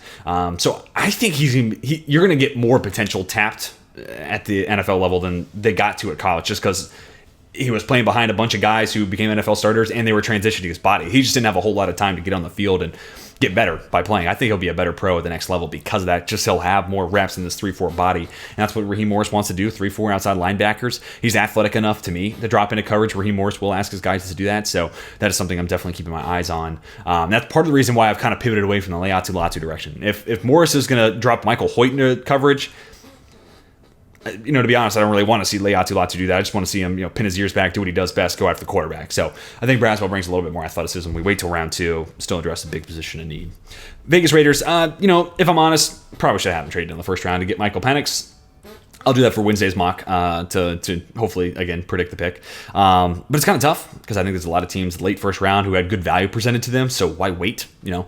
So I think you're going to get more potential tapped at the NFL level than they got to at college, just because he was playing behind a bunch of guys who became NFL starters and they were transitioning his body. He just didn't have a whole lot of time to get on the field and get better by playing. I think he'll be a better pro at the next level because of that. Just he'll have more reps in this 3-4 body. And that's what Raheem Morris wants to do, 3-4 outside linebackers. He's athletic enough to me to drop into coverage. Raheem Morris will ask his guys to do that. So that is something I'm definitely keeping my eyes on. That's part of the reason why I've kind of pivoted away from the Leatu direction. If Morris is going to drop Michael Hoyt into coverage, to be honest, I don't really want to see Leatu do that. I just want to see him, pin his ears back, do what he does best, go after the quarterback. So I think Braswell brings a little bit more athleticism. We wait till round 2, still address the big position of need. Vegas Raiders, if I'm honest, probably should have him traded in the first round to get Michael Penix. I'll do that for Wednesday's mock to hopefully, again, predict the pick. But it's kind of tough because I think there's a lot of teams late first round who had good value presented to them, so why wait, But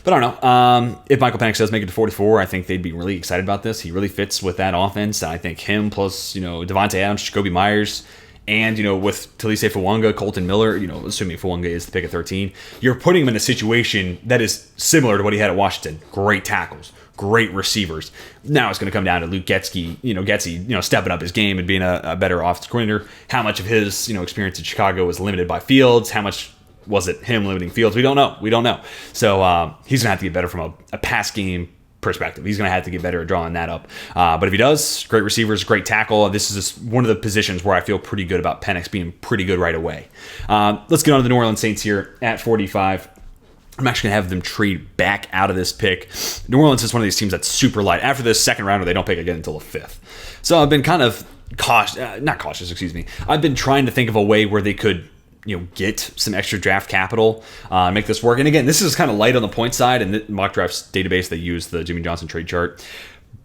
I don't know. If Michael Penix does make it to 44, I think they'd be really excited about this. He really fits with that offense. I think him plus, Devontae Adams, Jacoby Myers, and, with Talise Fawanga, Colton Miller, assuming Fawanga is the pick at 13, you're putting him in a situation that is similar to what he had at Washington. Great tackles, great receivers. Now it's going to come down to Luke Getsy, stepping up his game and being a better offensive coordinator. How much of his, experience in Chicago was limited by Fields? How much was it him limiting Fields? We don't know. So he's going to have to get better from a pass game perspective. He's going to have to get better at drawing that up. But if he does, great receivers, great tackle. This is just one of the positions where I feel pretty good about Penix being pretty good right away. Let's get on to the New Orleans Saints here at 45. I'm actually going to have them trade back out of this pick. New Orleans is one of these teams that's super light. After this second rounder, they don't pick again until the 5th. So I've been kind of I've been trying to think of a way where they could get some extra draft capital, make this work. And again, this is kind of light on the point side, and the mock drafts database, they use the Jimmy Johnson trade chart.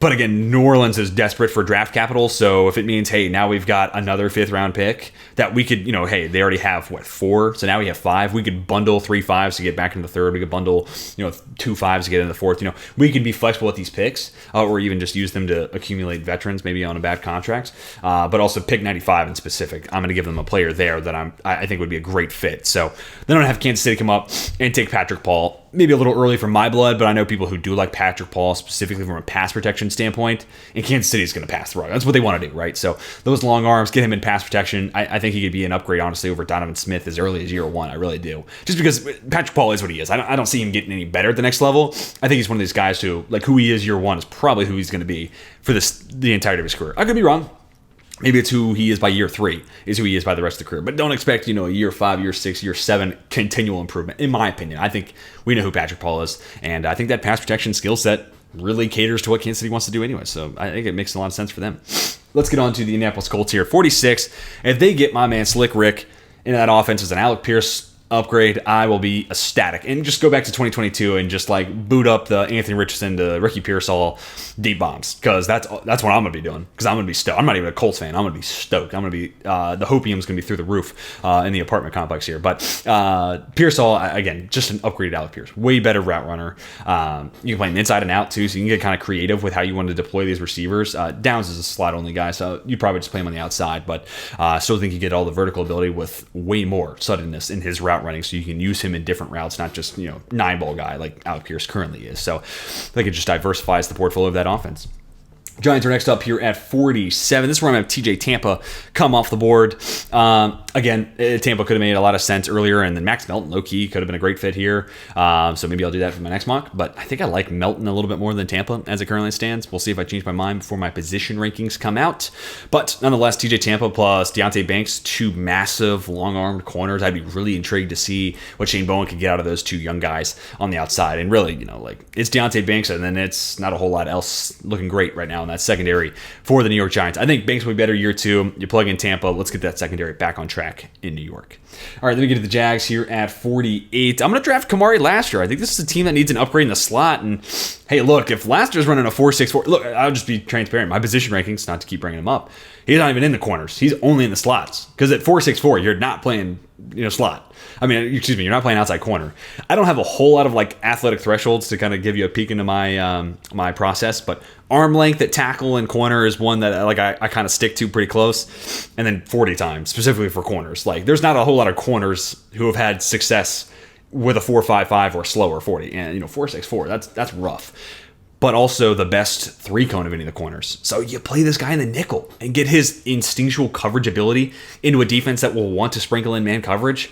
But again, New Orleans is desperate for draft capital. So if it means, hey, now we've got another 5th round pick that we could, hey, they already have 4. So now we have 5. We could bundle 3 5s to get back into the 3rd. We could bundle, 2 5s to get into the 4th. We can be flexible with these picks, or even just use them to accumulate veterans, maybe on a bad contract. But also pick 95 in specific. I'm going to give them a player there that I think would be a great fit. So then I'm going to have Kansas City come up and take Patrick Paul. Maybe a little early for my blood, but I know people who do like Patrick Paul, specifically from a pass protection standpoint, and Kansas City is going to pass the rug. That's what they want to do, right? So those long arms, get him in pass protection. I think he could be an upgrade, honestly, over Donovan Smith as early as year 1. I really do. Just because Patrick Paul is what he is. I don't see him getting any better at the next level. I think he's one of these guys who, who he is year 1 is probably who he's going to be for the entirety of his career. I could be wrong. Maybe it's who he is by year 3 is who he is by the rest of the career. But don't expect, a year 5, year 6, year 7 continual improvement, in my opinion. I think we know who Patrick Paul is, and I think that pass protection skill set really caters to what Kansas City wants to do anyway. So I think it makes a lot of sense for them. Let's get on to the Indianapolis Colts here. 46. If they get my man Slick Rick into that offense as an Alec Pierce upgrade, I will be ecstatic. And just go back to 2022 and just boot up the Anthony Richardson to Ricky Pearsall deep bombs, because that's what I'm going to be doing, because I'm going to be stoked. I'm not even a Colts fan. I'm going to be stoked. I'm going to be the hopium's going to be through the roof in the apartment complex here. But Pearsall, again, just an upgraded Alec Pierce. Way better route runner. You can play him inside and out too, so you can get kind of creative with how you want to deploy these receivers. Downs is a slot only guy, so you'd probably just play him on the outside, but still think you get all the vertical ability with way more suddenness in his route running, so you can use him in different routes, not just 9-ball guy like Alec Pierce currently is. So I think it just diversifies the portfolio of that offense. Giants are next up here at 47. This is where I'm going to have TJ Tampa come off the board. Again, Tampa could have made a lot of sense earlier, and then Max Melton, low-key, could have been a great fit here. So maybe I'll do that for my next mock. But I think I like Melton a little bit more than Tampa as it currently stands. We'll see if I change my mind before my position rankings come out. But nonetheless, TJ Tampa plus Deonte Banks, 2 massive long-armed corners. I'd be really intrigued to see what Shane Bowen could get out of those 2 young guys on the outside. And really, it's Deonte Banks, and then it's not a whole lot else looking great right now in that secondary for the New York Giants. I think Banks will be better year 2. You plug in Tampa. Let's get that secondary back on track in New York. All right, let me get to the Jags here at 48. I'm going to draft Kamari Laster. I think this is a team that needs an upgrade in the slot. And hey, look, if Laster's running a 4.64, look, I'll just be transparent. My position rankings, not to keep bringing him up, he's not even in the corners. He's only in the slots. Because at 4.64, you're not playing slot. I mean, excuse me, you're not playing outside corner. I don't have a whole lot of athletic thresholds to kind of give you a peek into my my process, but arm length at tackle and corner is one that I kind of stick to pretty close, and then 40 times specifically for corners. There's not a whole lot of corners who have had success with a 4.55 or slower 40, and 4.64. That's rough. But also the best 3-cone of any of the corners. So you play this guy in the nickel and get his instinctual coverage ability into a defense that will want to sprinkle in man coverage.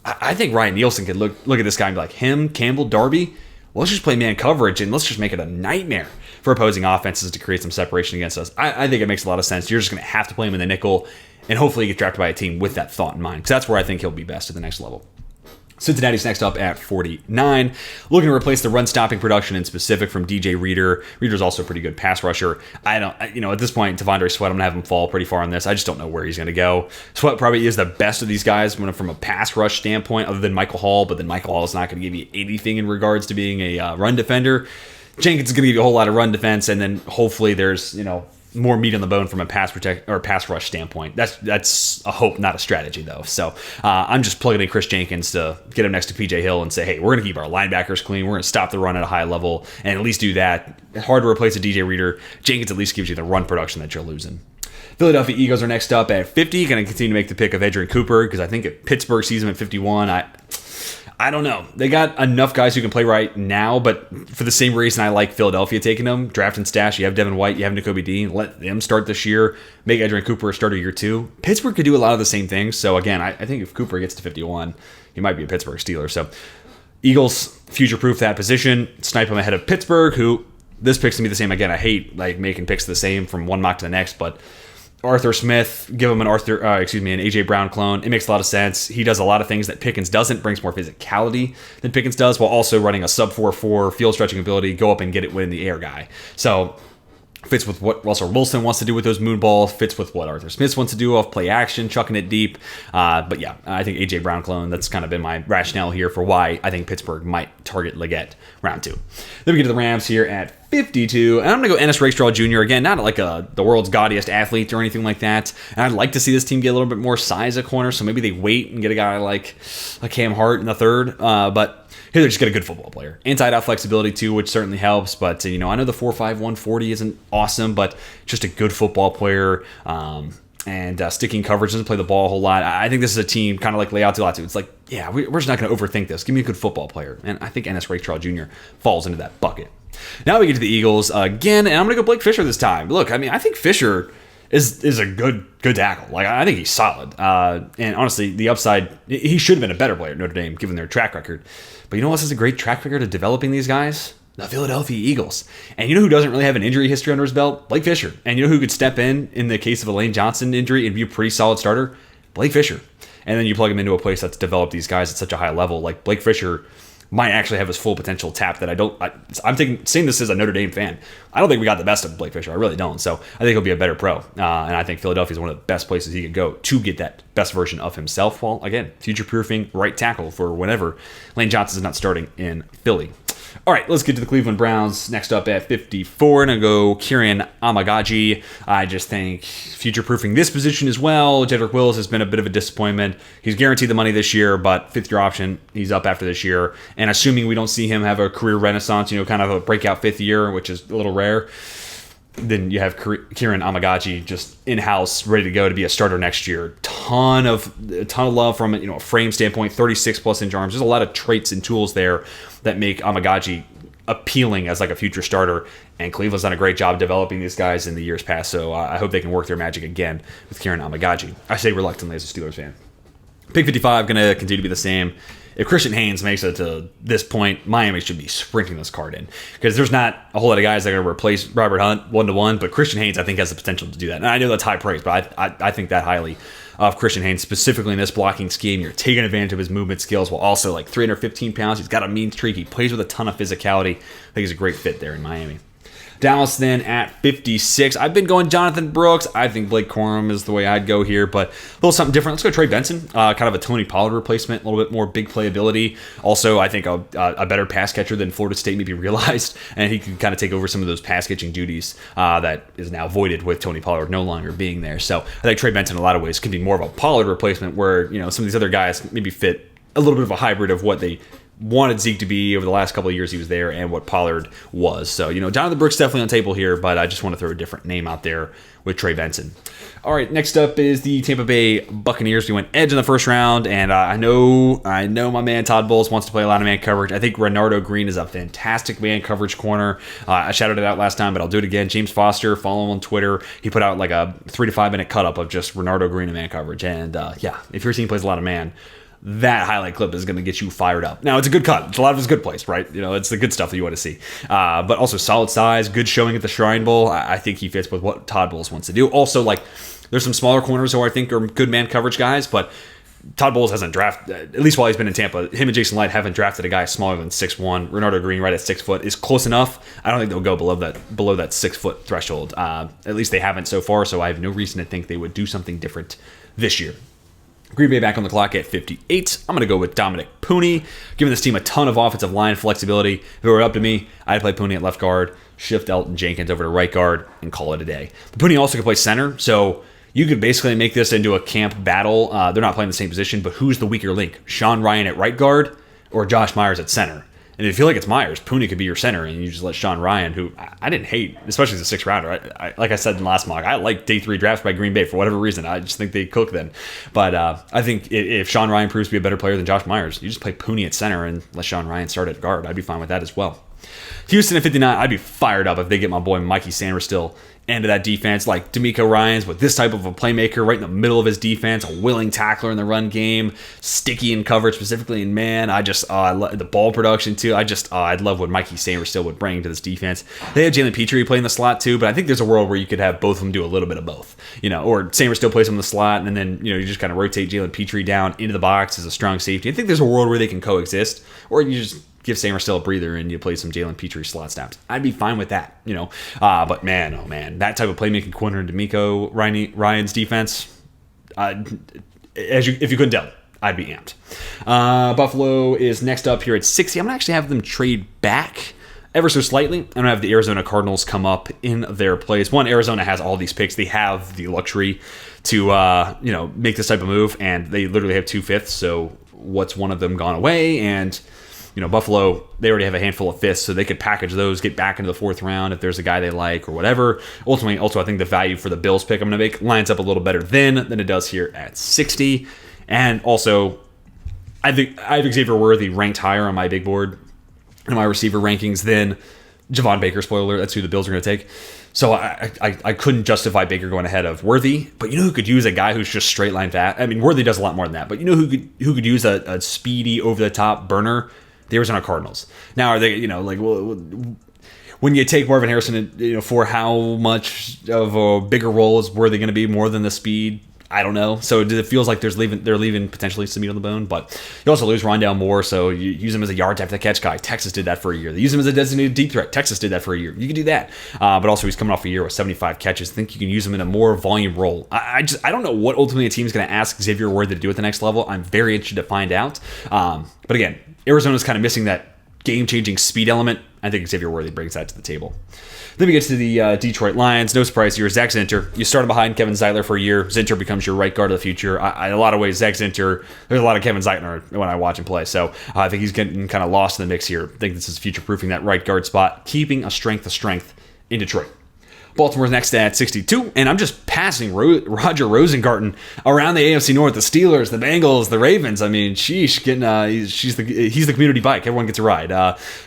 I think Ryan Nielsen could look at this guy and be like, him, Campbell, Darby, let's just play man coverage and let's just make it a nightmare for opposing offenses to create some separation against us. I think it makes a lot of sense. You're just going to have to play him in the nickel, and hopefully get drafted by a team with that thought in mind, because that's where I think he'll be best at the next level. Cincinnati's next up at 49, looking to replace the run-stopping production in specific from DJ Reader. Reader's also a pretty good pass rusher. At this point, Devondre Sweat, I'm going to have him fall pretty far on this. I just don't know where he's going to go. Sweat probably is the best of these guys from a pass rush standpoint, other than Michael Hall, but then Michael Hall is not going to give you anything in regards to being a run defender. Jenkins is going to give you a whole lot of run defense, and then hopefully there's, more meat on the bone from a pass rush standpoint. That's a hope, not a strategy, though. So I'm just plugging in Chris Jenkins to get him next to PJ Hill and say, hey, we're going to keep our linebackers clean. We're going to stop the run at a high level and at least do that. Hard to replace a DJ Reader. Jenkins at least gives you the run production that you're losing. Philadelphia Eagles are next up at 50. Going to continue to make the pick of Adrian Cooper, because I think if Pittsburgh sees him at 51, I don't know. They got enough guys who can play right now, but for the same reason I like Philadelphia taking them, draft and stash. You have Devin White, you have Nakobe Dean. Let them start this year. Make Adrian Cooper a starter year 2. Pittsburgh could do a lot of the same things. So again, I think if Cooper gets to 51, he might be a Pittsburgh Steeler. So Eagles future-proof that position. Snipe them ahead of Pittsburgh, who this pick's going to be the same. Again, I hate like making picks the same from one mock to the next, but Arthur Smith, give him an AJ Brown clone. It makes a lot of sense. He does a lot of things that Pickens doesn't, brings more physicality than Pickens does, while also running a sub 4.4 field stretching ability, go up and get it in the air guy. So fits with what Russell Wilson wants to do with those moon balls, fits with what Arthur Smith wants to do off play action, chucking it deep. But yeah, I think AJ Brown clone, that's kind of been my rationale here for why I think Pittsburgh might target Leggett round 2. Then we get to the Rams here at 52, and I'm going to go Ennis Rakestraw Jr. Again, not like the world's gaudiest athlete or anything like that. And I'd like to see this team get a little bit more size at corner, so maybe they wait and get a guy like Cam Hart in the 3rd. But here they just get a good football player. Inside-out flexibility too, which certainly helps. But I know the 4.5 140 isn't awesome, but just a good football player. And sticking coverage, doesn't play the ball a whole lot. I think this is a team kind of like Leal Tulatu. It's like, yeah, we're just not going to overthink this. Give me a good football player. And I think Ennis Rakestraw Jr. falls into that bucket. Now we get to the Eagles again, and I'm going to go Blake Fisher this time. Look, I think Fisher is a good tackle. Like, I think he's solid. And honestly, the upside, he should have been a better player at Notre Dame, given their track record. But you know what else has a great track record of developing these guys? The Philadelphia Eagles. And you know who doesn't really have an injury history under his belt? Blake Fisher. And you know who could step in the case of a Lane Johnson injury and be a pretty solid starter? Blake Fisher. And then you plug him into a place that's developed these guys at such a high level. Like, Blake Fisher might actually have his full potential tapped that I'm saying this as a Notre Dame fan. I don't think we got the best of Blake Fisher. I really don't. So I think he'll be a better pro. And I think Philadelphia is one of the best places he could go to get that best version of himself. While, again, future-proofing right tackle for whenever Lane Johnson is not starting in Philly. All right, let's get to the Cleveland Browns. Next up at 54, and I'll go Kieran Amagaji. I just think future-proofing this position as well. Jedrick Wills has been a bit of a disappointment. He's guaranteed the money this year, but fifth-year option, he's up after this year. And assuming we don't see him have a career renaissance, kind of a breakout fifth year, which is a little rare, then you have Kieran Amagaji just in-house, ready to go to be a starter next year. Ton of love from a frame standpoint, 36+ inch arms. There's a lot of traits and tools there that make Amagaji appealing as like a future starter. And Cleveland's done a great job developing these guys in the years past. So I hope they can work their magic again with Kieran Amagaji. I say reluctantly as a Steelers fan. Pick 55 going to continue to be the same. If Christian Haynes makes it to this point, Miami should be sprinting this card in, because there's not a whole lot of guys that are going to replace Robert Hunt 1-to-1, but Christian Haynes, I think, has the potential to do that. And I know that's high praise, but I think that highly of Christian Haynes, specifically in this blocking scheme. You're taking advantage of his movement skills while also like 315 pounds. He's got a mean streak. He plays with a ton of phicality. I think he's a great fit there in Miami. Dallas then at 56. I've been going Jonathan Brooks. I think Blake Corum is the way I'd go here, but a little something different. Let's go Trey Benson, kind of a Tony Pollard replacement, a little bit more big playability. Also, I think a better pass catcher than Florida State maybe realized, and he can kind of take over some of those pass catching duties that is now voided with Tony Pollard no longer being there. So I think Trey Benson in a lot of ways can be more of a Pollard replacement, where some of these other guys maybe fit a little bit of a hybrid of what they wanted Zeke to be over the last couple of years he was there and what Pollard was. So, Jonathan Brooks definitely on the table here, but I just want to throw a different name out there with Trey Benson. All right, next up is the Tampa Bay Buccaneers. We went edge in the first round, and I know my man Todd Bowles wants to play a lot of man coverage. I think Renardo Green is a fantastic man coverage corner. I shouted it out last time, but I'll do it again. James Foster, follow him on Twitter. He put out like a 3 to 5 minute cut up of just Renardo Green and man coverage. And if your team plays a lot of man, that highlight clip is going to get you fired up. Now, it's a good cut. It's a lot of his good plays, right? It's the good stuff that you want to see. But also solid size, good showing at the Shrine Bowl. I think he fits with what Todd Bowles wants to do. Also, there's some smaller corners who I think are good man coverage guys, but Todd Bowles hasn't drafted, at least while he's been in Tampa, him and Jason Light haven't drafted a guy smaller than 6'1". Renardo Green right at 6 foot is close enough. I don't think they'll go below that 6 foot threshold. At least they haven't so far, so I have no reason to think they would do something different this year. Green Bay back on the clock at 58. I'm going to go with Dominic Pooney, giving this team a ton of offensive line flexibility. If it were up to me, I'd play Pooney at left guard, shift Elton Jenkins over to right guard, and call it a day. But Pooney also can play center, so you could basically make this into a camp battle. They're not playing the same position, but who's the weaker link? Sean Ryan at right guard or Josh Myers at center? And if you feel like it's Myers, Pooney could be your center, and you just let Sean Ryan, who I didn't hate, especially as a 6th rounder. Like I said in the last mock, I like day 3 drafts by Green Bay for whatever reason. I just think they cook then. But I think if Sean Ryan proves to be a better player than Josh Myers, you just play Pooney at center and let Sean Ryan start at guard. I'd be fine with that as well. Houston at 59, I'd be fired up if they get my boy Mikey Sainristil into that defense, like D'Amico Ryans, with this type of a playmaker right in the middle of his defense, a willing tackler in the run game, sticky in coverage, specifically in man. I love the ball production too. I'd love what Mikey Sainristil would bring to this defense. They have Jalen Petrie playing the slot too, but I think there's a world where you could have both of them do a little bit of both, or Sainristil plays him in the slot, and then you just kind of rotate Jalen Petrie down into the box as a strong safety. I think there's a world where they can coexist, or you just give Sainristil a breather and you play some Jalen Petrie slot snaps. I'd be fine with that, But man, oh man, that type of playmaking corner in D'Amico Ryan's defense, if you couldn't tell, I'd be amped. Buffalo is next up here at 60. I'm going to actually have them trade back ever so slightly. I'm going to have the Arizona Cardinals come up in their place. One, Arizona has all these picks. They have the luxury to, make this type of move, and they literally have 2 fifths. So what's one of them gone away? And Buffalo, they already have a handful of 5ths, so they could package those, get back into the 4th round if there's a guy they like or whatever. Ultimately, also, I think the value for the Bills pick I'm going to make lines up a little better then than it does here at 60. And also, I have Xavier Worthy ranked higher on my big board in my receiver rankings than Javon Baker. Spoiler, that's who the Bills are going to take. So I couldn't justify Baker going ahead of Worthy, but who could use a guy who's just straight line fast? I mean, Worthy does a lot more than that, but who could use a speedy, over the top burner? The Arizona Cardinals. Now, are they, when you take Marvin Harrison, for how much of a bigger role is Worthy going to be more than the speed? I don't know. So it feels like they're leaving potentially some meat on the bone, but you also lose Rondale Moore, so you use him as a yards after the catch guy. Texas did that for a year. They use him as a designated deep threat. Texas did that for a year. You can do that. But also he's coming off a year with 75 catches. I think you can use him in a more volume role. I don't know what ultimately a team's going to ask Xavier Worthy to do at the next level. I'm very interested to find out. But again, Arizona's kind of missing that game-changing speed element. I think Xavier Worthy brings that to the table. Then we get to the Detroit Lions. No surprise here, Zach Zinter. You start him behind Kevin Zeitler for a year. Zinter becomes your right guard of the future. In a lot of ways, Zach Zinter, there's a lot of Kevin Zeitler when I watch him play. So I think he's getting kind of lost in the mix here. I think this is future-proofing that right guard spot, keeping a strength in Detroit. Baltimore's next at 62, and I'm just passing Roger Rosengarten around the AFC North. The Steelers, the Bengals, the Ravens. I mean, sheesh, he's the community bike. Everyone gets a ride.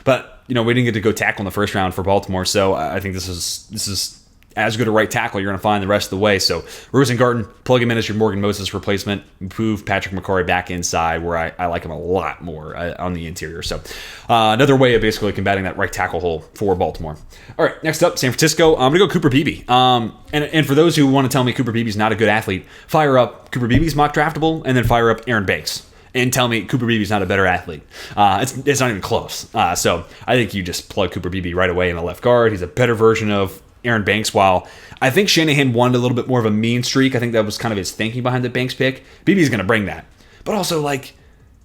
But we didn't get to go tackle in the first round for Baltimore, so I think this is as good a right tackle you're going to find the rest of the way. So Rosengarten, plug him in as your Morgan Moses replacement. Move Patrick McCarry back inside, where I like him a lot more on the interior. So another way of basically combating that right tackle hole for Baltimore. All right, next up, San Francisco. I'm going to go Cooper Beebe. And for those who want to tell me Cooper Beebe's not a good athlete, fire up Cooper Beebe's mock draftable, and then fire up Aaron Banks and tell me Cooper Beebe's not a better athlete. It's not even close. So I think you just plug Cooper Beebe right away in the left guard. He's a better version of Aaron Banks. While I think Shanahan wanted a little bit more of a mean streak, I think that was kind of his thinking behind the Banks pick. Beebe's going to bring that. But also,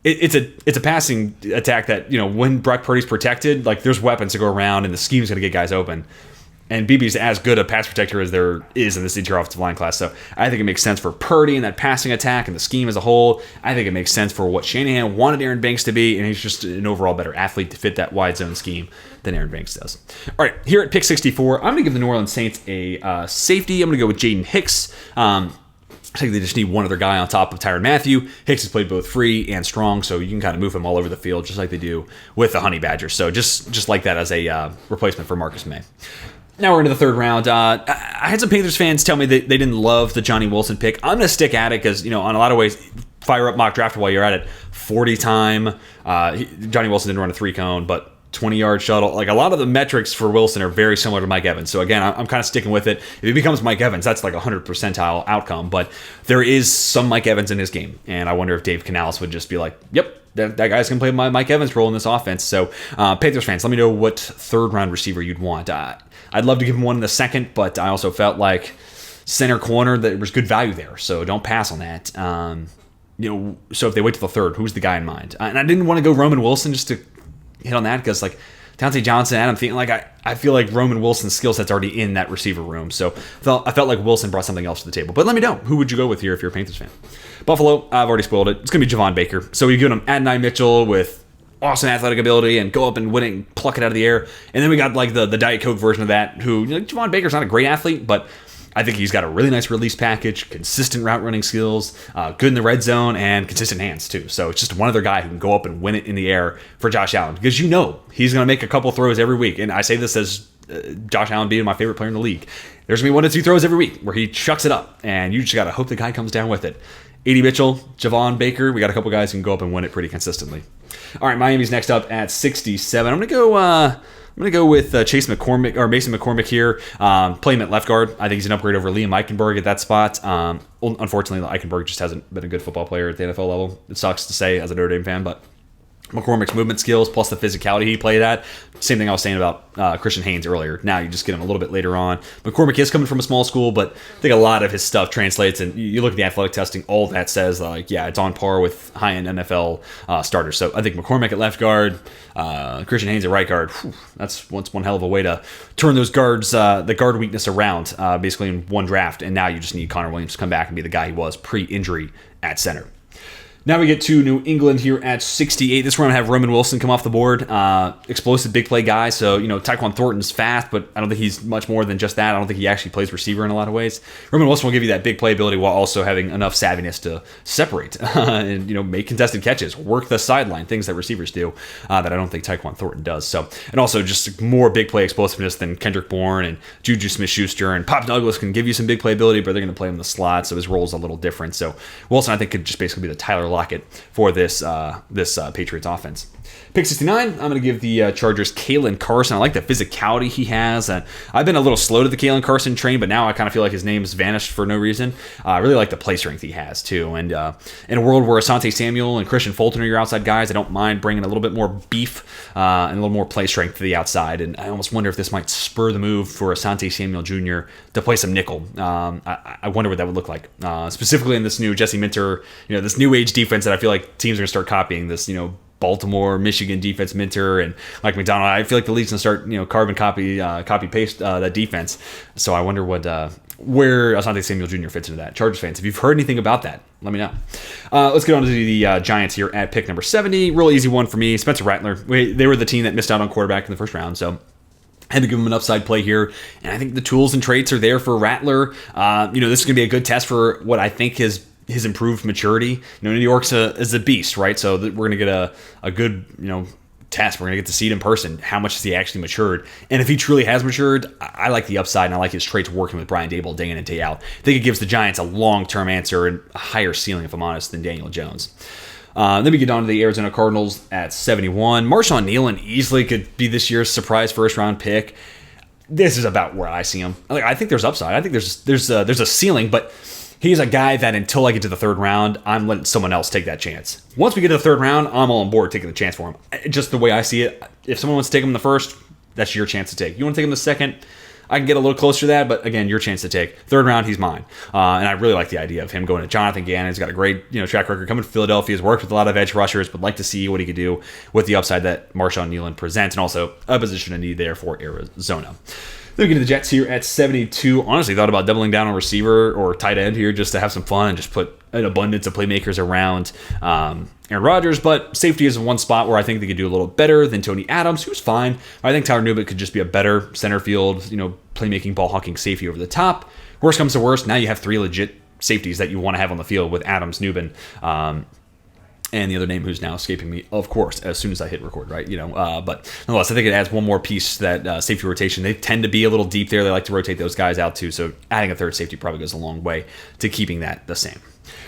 it's a passing attack that, when Brock Purdy's protected, there's weapons to go around and the scheme's going to get guys open. And Beebe's as good a pass protector as there is in this interior offensive line class. So I think it makes sense for Purdy and that passing attack and the scheme as a whole. I think it makes sense for what Shanahan wanted Aaron Banks to be, and he's just an overall better athlete to fit that wide zone scheme than Aaron Banks does. All right, here at pick 64, I'm going to give the New Orleans Saints a safety. I'm going to go with Jaden Hicks. I think they just need one other guy on top of Tyrann Mathieu. Hicks has played both free and strong, so you can kind of move him all over the field just like they do with the Honey Badgers. So just like that as a replacement for Marcus May. Now we're into the third round. I had some Panthers fans tell me that they didn't love the Johnny Wilson pick. I'm going to stick at it because, on a lot of ways, fire up mock draft while you're at it. 40 time. Johnny Wilson didn't run a 3-cone, but 20-yard shuttle. A lot of the metrics for Wilson are very similar to Mike Evans. So again, I'm kind of sticking with it. If he becomes Mike Evans, that's 100 percentile outcome. But there is some Mike Evans in his game. And I wonder if Dave Canales would just be like, yep, that guy's going to play my Mike Evans role in this offense. So Panthers fans, let me know what third round receiver you'd want. I'd love to give him one in the second, but I also felt like center corner, there was good value there. So don't pass on that. So if they wait till the third, who's the guy in mind? And I didn't want to go Roman Wilson just to hit on that because Dante Johnson, Adam Thielen, I feel like Roman Wilson's skill set's already in that receiver room. So I felt like Wilson brought something else to the table. But let me know, who would you go with here if you're a Panthers fan? Buffalo, I've already spoiled it. It's going to be Javon Baker. So you give him Adonai Mitchell with awesome athletic ability and go up and win it and pluck it out of the air. And then we got like the Diet Coke version of that, who, Javon Baker's not a great athlete, but I think he's got a really nice release package, consistent route running skills, good in the red zone, and consistent hands too. So it's just one other guy who can go up and win it in the air for Josh Allen, because he's going to make a couple throws every week. And I say this as Josh Allen being my favorite player in the league. There's going to be 1 to 2 throws every week where he chucks it up, and you just got to hope the guy comes down with it. A.D. Mitchell, Javon Baker, we got a couple guys who can go up and win it pretty consistently. All right, Miami's next up at 67. I'm going to go with Chase McCormick or Mason McCormick here. Play him at left guard. I think he's an upgrade over Liam Eichenberg at that spot. Unfortunately, Eichenberg just hasn't been a good football player at the NFL level. It sucks to say as a Notre Dame fan, but McCormick's movement skills plus the physicality he played at. Same thing I was saying about Christian Haynes earlier. Now you just get him a little bit later on. McCormick is coming from a small school, but I think a lot of his stuff translates. And you look at the athletic testing, all that says, it's on par with high-end NFL starters. So I think McCormick at left guard, Christian Haynes at right guard. That's one hell of a way to turn those guards, the guard weakness around, basically in one draft. And now you just need Connor Williams to come back and be the guy he was pre-injury at center. Now we get to New England here at 68. This is where I'm going to have Roman Wilson come off the board. Explosive big play guy. So, Tyquan Thornton's fast, but I don't think he's much more than just that. I don't think he actually plays receiver in a lot of ways. Roman Wilson will give you that big play ability while also having enough savviness to separate and, make contested catches, work the sideline, things that receivers do that I don't think Tyquan Thornton does. So, and also just more big play explosiveness than Kendrick Bourne and Juju Smith-Schuster. And Pop Douglas can give you some big play ability, but they're going to play him in the slot, so his role is a little different. So Wilson, I think, could just basically be the Tyler Lockett for this Patriots offense. Pick 69, I'm going to give the Chargers Kalen Carson. I like the physicality he has. I've been a little slow to the Kalen Carson train, but now I kind of feel like his name's vanished for no reason. I really like the play strength he has, too. And in a world where Asante Samuel and Christian Fulton are your outside guys, I don't mind bringing a little bit more beef and a little more play strength to the outside. And I almost wonder if this might spur the move for Asante Samuel Jr. to play some nickel. I wonder what that would look like. Specifically in this new Jesse Minter, this new age defense that I feel like teams are going to start copying, this, Baltimore, Michigan defense, Minter, and Mike McDonald. I feel like the league's gonna start, carbon copy paste that defense. So I wonder where Asante Samuel Jr. fits into that. Chargers fans, if you've heard anything about that, let me know. Let's get on to the Giants here at pick number 70. Real easy one for me. Spencer Rattler. They were the team that missed out on quarterback in the first round, so had to give him an upside play here. And I think the tools and traits are there for Rattler. This is going to be a good test for what I think his improved maturity. New York's is a beast, right? So we're going to get a good, test. We're going to get to see it in person. How much has he actually matured? And if he truly has matured, I like the upside, and I like his traits working with Brian Daboll day in and day out. I think it gives the Giants a long-term answer and a higher ceiling, if I'm honest, than Daniel Jones. Then we get on to the Arizona Cardinals at 71. Marshawn Nealon easily could be this year's surprise first-round pick. This is about where I see him. I think there's upside. I think there's a ceiling, but he's a guy that until I get to the third round, I'm letting someone else take that chance. Once we get to the third round, I'm all on board taking the chance for him. Just the way I see it, if someone wants to take him in the first, that's your chance to take. You want to take him in the second, I can get a little closer to that, but again, your chance to take. Third round, he's mine. And I really like the idea of him going to Jonathan Gannon. He's got a great track record coming to Philadelphia. He's worked with a lot of edge rushers, but like to see what he could do with the upside that Marshawn Nealon presents, and also a position of need there for Arizona. Then we get to the Jets here at 72. Honestly, thought about doubling down on receiver or tight end here just to have some fun and just put an abundance of playmakers around Aaron Rodgers. But safety is one spot where I think they could do a little better than Tony Adams, who's fine. I think Tyler Nubit could just be a better center field, playmaking, ball hawking safety over the top. Worst comes to worst, now you have three legit safeties that you want to have on the field with Adams, Nubin, and the other name who's now escaping me, of course, as soon as I hit record, right? But nonetheless, I think it adds one more piece to that safety rotation. They tend to be a little deep there. They like to rotate those guys out too. So adding a third safety probably goes a long way to keeping that the same.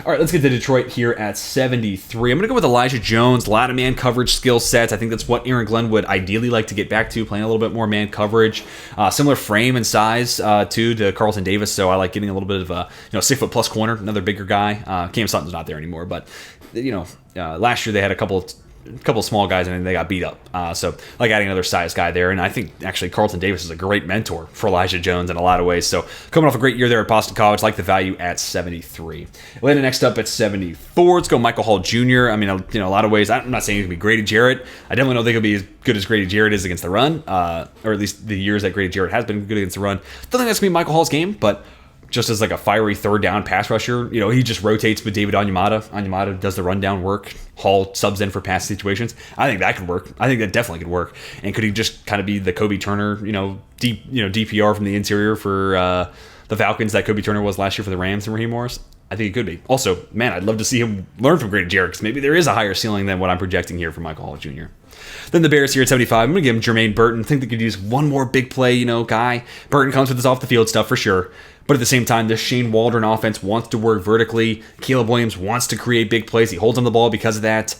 All right, let's get to Detroit here at 73. I'm going to go with Elijah Jones. A lot of man coverage skill sets. I think that's what Aaron Glenn would ideally like to get back to, playing a little bit more man coverage. Similar frame and size, too, to Carlton Davis. So I like getting a little bit of a 6-foot-plus corner, another bigger guy. Cam Sutton's not there anymore, but, last year they had a couple small guys and they got beat up. So like adding another size guy there. And I think actually Carlton Davis is a great mentor for Elijah Jones in a lot of ways. So coming off a great year there at Boston College, like the value at 73. Atlanta next up at 74. Let's go Michael Hall Jr. I mean, a lot of ways. I'm not saying he's going to be Grady Jarrett. I definitely don't think he'll be as good as Grady Jarrett is against the run, or at least the years that Grady Jarrett has been good against the run. Don't think that's going to be Michael Hall's game, but just as like a fiery third down pass rusher. He just rotates with David Onyemata. Onyemata does the rundown work. Hall subs in for pass situations. I think that could work. I think that definitely could work. And could he just kind of be the Kobe Turner, DPR from the interior for the Falcons that Kobe Turner was last year for the Rams and Raheem Morris? I think it could be. Also, man, I'd love to see him learn from Grady Jarrett, because maybe there is a higher ceiling than what I'm projecting here for Michael Hall Jr. Then the Bears here at 75. I'm going to give him Jermaine Burton. I think they could use one more big play, guy. Burton comes with his off-the-field stuff for sure. But at the same time, this Shane Waldron offense wants to work vertically. Caleb Williams wants to create big plays. He holds on the ball because of that.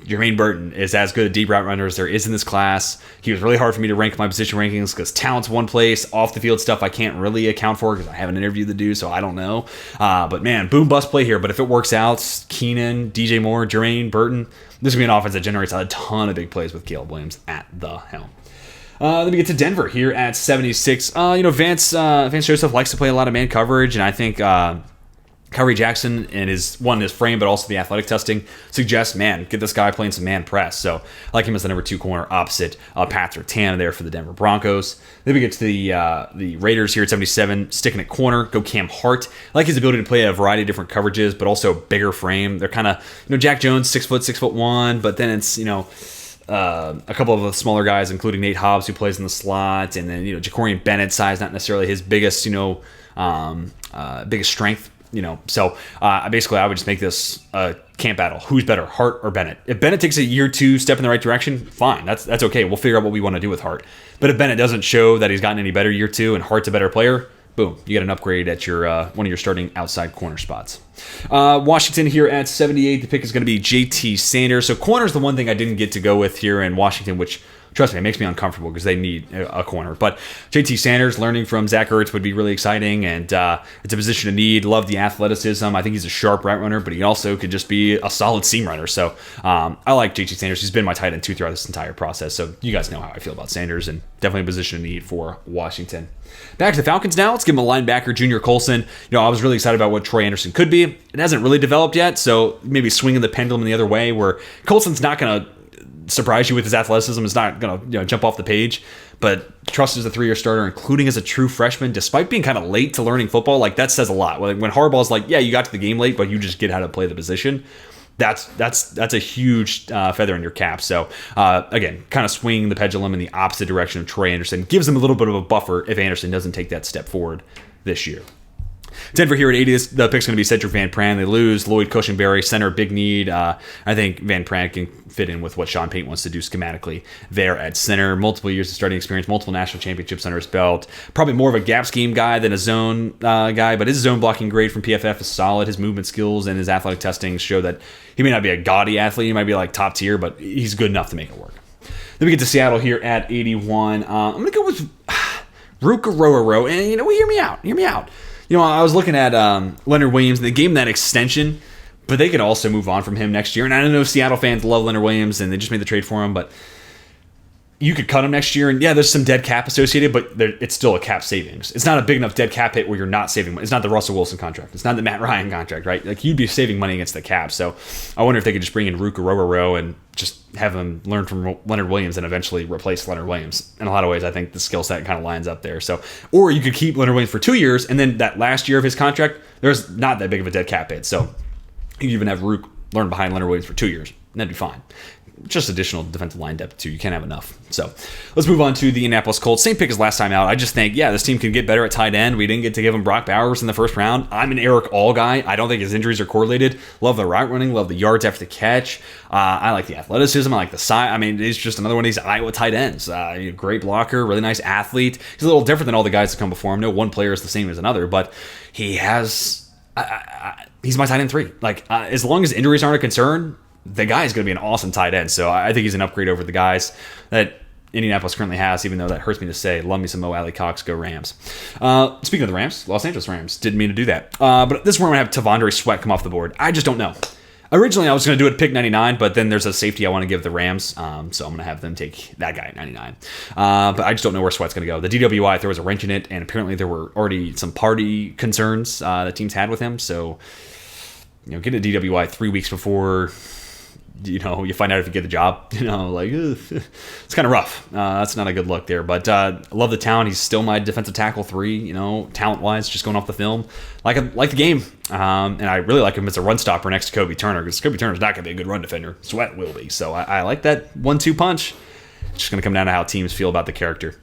Jermaine Burton is as good a deep route runner as there is in this class. He was really hard for me to rank my position rankings because talent's one place. Off the field stuff I can't really account for because I have an interview to do, so I don't know. But man, boom bust play here. But if it works out, Keenan, DJ Moore, Jermaine Burton, this is going to be an offense that generates a ton of big plays with Caleb Williams at the helm. Then we get to Denver here at 76. Vance Joseph likes to play a lot of man coverage, and I think Kyrie Jackson and his frame, but also the athletic testing suggests, man, get this guy playing some man press. So I like him as the number 2 corner opposite Patrick Tan there for the Denver Broncos. Then we get to the Raiders here at 77, sticking at corner. Go Cam Hart. I like his ability to play a variety of different coverages, but also bigger frame. They're kind of, Jack Jones, 6 foot, 6'1", but then it's, a couple of the smaller guys, including Nate Hobbs, who plays in the slot, and then Jacorian Bennett size, not necessarily his biggest biggest strength. So basically I would just make this a camp battle. Who's better, Hart or Bennett? If Bennett takes a year 2 step in the right direction, fine. That's okay. We'll figure out what we want to do with Hart. But if Bennett doesn't show that he's gotten any better year 2 and Hart's a better player, boom, you get an upgrade at your one of your starting outside corner spots. Washington here at 78. The pick is going to be JT Sanders. So corner is the one thing I didn't get to go with here in Washington, which, trust me, it makes me uncomfortable because they need a corner. But JT Sanders learning from Zach Ertz would be really exciting, and it's a position of need. Love the athleticism. I think he's a sharp route runner, but he also could just be a solid seam runner. So I like JT Sanders. He's been my tight end 2 throughout this entire process. So you guys know how I feel about Sanders, and definitely a position of need for Washington. Back to the Falcons now. Let's give him a linebacker, Junior Colson. I was really excited about what Troy Anderson could be. It hasn't really developed yet, so maybe swinging the pendulum in the other way, where Colson's not going to surprise you with his athleticism. Is not going to jump off the page, but trust as a 3-year starter, including as a true freshman, despite being kind of late to learning football. Like, that says a lot. When Harbaugh's like, yeah, you got to the game late, but you just get how to play the position. That's a huge feather in your cap. So again, kind of swinging the pendulum in the opposite direction of Troy Anderson gives them a little bit of a buffer if Anderson doesn't take that step forward this year. Denver here at 80, the pick's going to be Cedric Van Pran. They lose Lloyd Cushenberry, center, big need. I think Van Pran can fit in with what Sean Payton wants to do schematically there at center. Multiple years of starting experience, multiple national championships under his belt. Probably more of a gap scheme guy than a zone guy, but his zone blocking grade from PFF is solid. His movement skills and his athletic testing show that he may not be a gaudy athlete. He might be like top tier, but he's good enough to make it work. Then we get to Seattle here at 81. I'm going to go with Ruka Rororo. And, hear me out. Hear me out. I was looking at Leonard Williams, and they gave him that extension, but they could also move on from him next year. And I don't know if Seattle fans love Leonard Williams, and they just made the trade for him, but you could cut him next year. And yeah, there's some dead cap associated, but it's still a cap savings. It's not a big enough dead cap hit where you're not saving money. It's not the Russell Wilson contract. It's not the Matt Ryan contract, right? Like, you'd be saving money against the cap. So I wonder if they could just bring in Ruka Rororo and just have him learn from Leonard Williams and eventually replace Leonard Williams. In a lot of ways, I think the skill set kind of lines up there. So, or you could keep Leonard Williams for 2 years, and then that last year of his contract, there's not that big of a dead cap hit. So you could even have Rook learn behind Leonard Williams for 2 years, and that'd be fine. Just additional defensive line depth, too. You can't have enough. So let's move on to the Indianapolis Colts. Same pick as last time out. I just think, this team can get better at tight end. We didn't get to give him Brock Bowers in the first round. I'm an Eric All guy. I don't think his injuries are correlated. Love the route running. Love the yards after the catch. I like the athleticism. I like the size. I mean, he's just another one of these Iowa tight ends. Great blocker. Really nice athlete. He's a little different than all the guys that come before him. No one player is the same as another, but he has... he's my tight end 3. Like, as long as injuries aren't a concern, the guy is going to be an awesome tight end. So I think he's an upgrade over the guys that Indianapolis currently has, even though that hurts me to say. Love me some Mo Alley Cox, go Rams. Speaking of the Rams, Los Angeles Rams. Didn't mean to do that. But this is where I'm going to have Tavondre Sweat come off the board. I just don't know. Originally, I was going to do it at pick 99, but then there's a safety I want to give the Rams, so I'm going to have them take that guy at 99. But I just don't know where Sweat's going to go. The DWI, there was a wrench in it, and apparently there were already some party concerns that teams had with him. So, get a DWI 3 weeks before you find out if you get the job. Like, it's kind of rough. That's not a good look there. But I love the talent. He's still my defensive tackle 3, talent-wise, just going off the film. Like the game. And I really like him as a run stopper next to Kobe Turner, because Kobe Turner's not going to be a good run defender. Sweat will be. So I like that 1-2 punch. It's just going to come down to how teams feel about the character.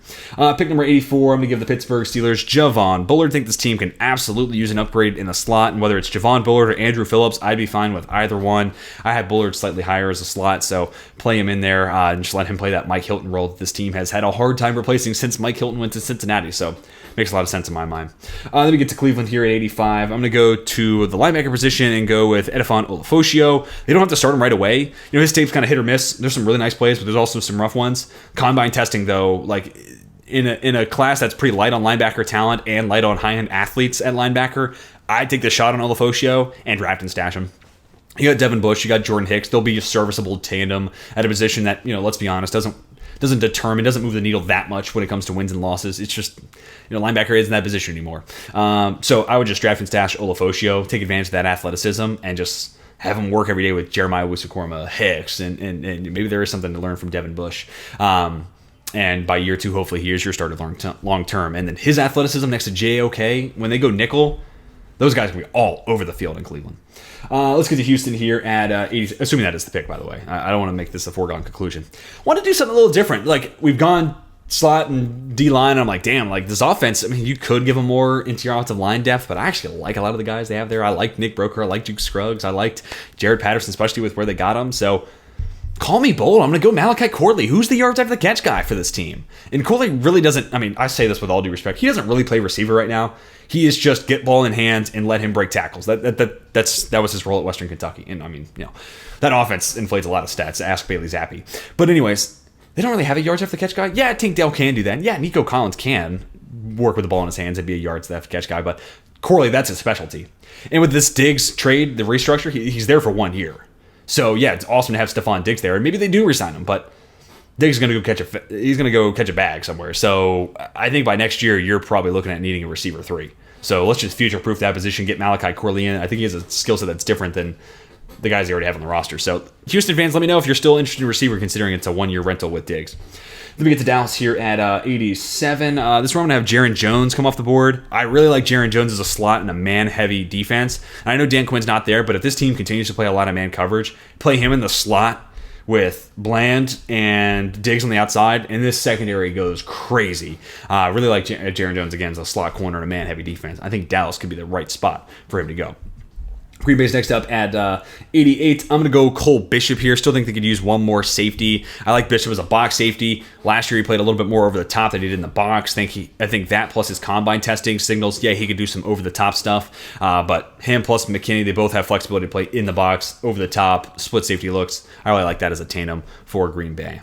Pick number 84, I'm going to give the Pittsburgh Steelers Javon Bullard. I think this team can absolutely use an upgrade in the slot, and whether it's Javon Bullard or Andrew Phillips, I'd be fine with either one. I have Bullard slightly higher as a slot, so play him in there and just let him play that Mike Hilton role that this team has had a hard time replacing since Mike Hilton went to Cincinnati, so makes a lot of sense in my mind. Then we get to Cleveland here at 85. I'm going to go to the linebacker position and go with Edifon Olafosio. They don't have to start him right away. His tape's kind of hit or miss. There's some really nice plays, but there's also some rough ones. Combine testing, though, like in a class that's pretty light on linebacker talent and light on high-end athletes at linebacker, I'd take the shot on Olafosio and draft and stash him. You got Devin Bush, you got Jordan Hicks. They'll be a serviceable tandem at a position that, let's be honest, doesn't move the needle that much when it comes to wins and losses. It's just, linebacker isn't that position anymore. So I would just draft and stash Olafosio, take advantage of that athleticism, and just have him work every day with Jeremiah Wusu-Koroma, Hicks, and maybe there is something to learn from Devin Bush. And by year 2, hopefully he is your starter long term. And then his athleticism next to JOK, when they go nickel, those guys can be all over the field in Cleveland. Let's get to Houston here at 80, assuming that is the pick, by the way. I don't want to make this a foregone conclusion. Want to do something a little different. Like, we've gone slot and D-line, and I'm like, damn, like this offense, you could give them more interior offensive line depth, but I actually like a lot of the guys they have there. I like Nick Broker. I like Duke Scruggs. I liked Jared Patterson, especially with where they got him. So call me bold. I'm going to go Malachi Corley. Who's the yards after the catch guy for this team? And Corley really doesn't, I say this with all due respect, he doesn't really play receiver right now. He is just get ball in hand and let him break tackles. That was his role at Western Kentucky. And that offense inflates a lot of stats. Ask Bailey Zappi. But anyways, they don't really have a yards after the catch guy. Yeah, Tank Dell can do that. And yeah, Nico Collins can work with the ball in his hands and be a yards after the catch guy. But Corley, that's his specialty. And with this Diggs trade, the restructure, he's there for 1 year. So yeah, it's awesome to have Stephon Diggs there, and maybe they do resign him, but Diggs is going to go catch a bag somewhere. So I think by next year you're probably looking at needing a receiver 3. So let's just future-proof that position, get Malachi Corley in. I think he has a skill set that's different than the guys they already have on the roster. So Houston fans, let me know if you're still interested in receiver, considering it's a 1-year rental with Diggs. Then we get to Dallas here at 87. This is where I'm going to have Jaron Jones come off the board. I really like Jaron Jones as a slot in a man-heavy defense. And I know Dan Quinn's not there, but if this team continues to play a lot of man coverage, play him in the slot with Bland and Diggs on the outside, and this secondary goes crazy. I really like Jaron Jones, again, as a slot corner in a man-heavy defense. I think Dallas could be the right spot for him to go. Green Bay's next up at 88. I'm going to go Cole Bishop here. Still think they could use one more safety. I like Bishop as a box safety. Last year he played a little bit more over the top than he did in the box. I think that plus his combine testing signals, yeah, he could do some over the top stuff. But him plus McKinney, they both have flexibility to play in the box, over the top, split safety looks. I really like that as a tandem for Green Bay.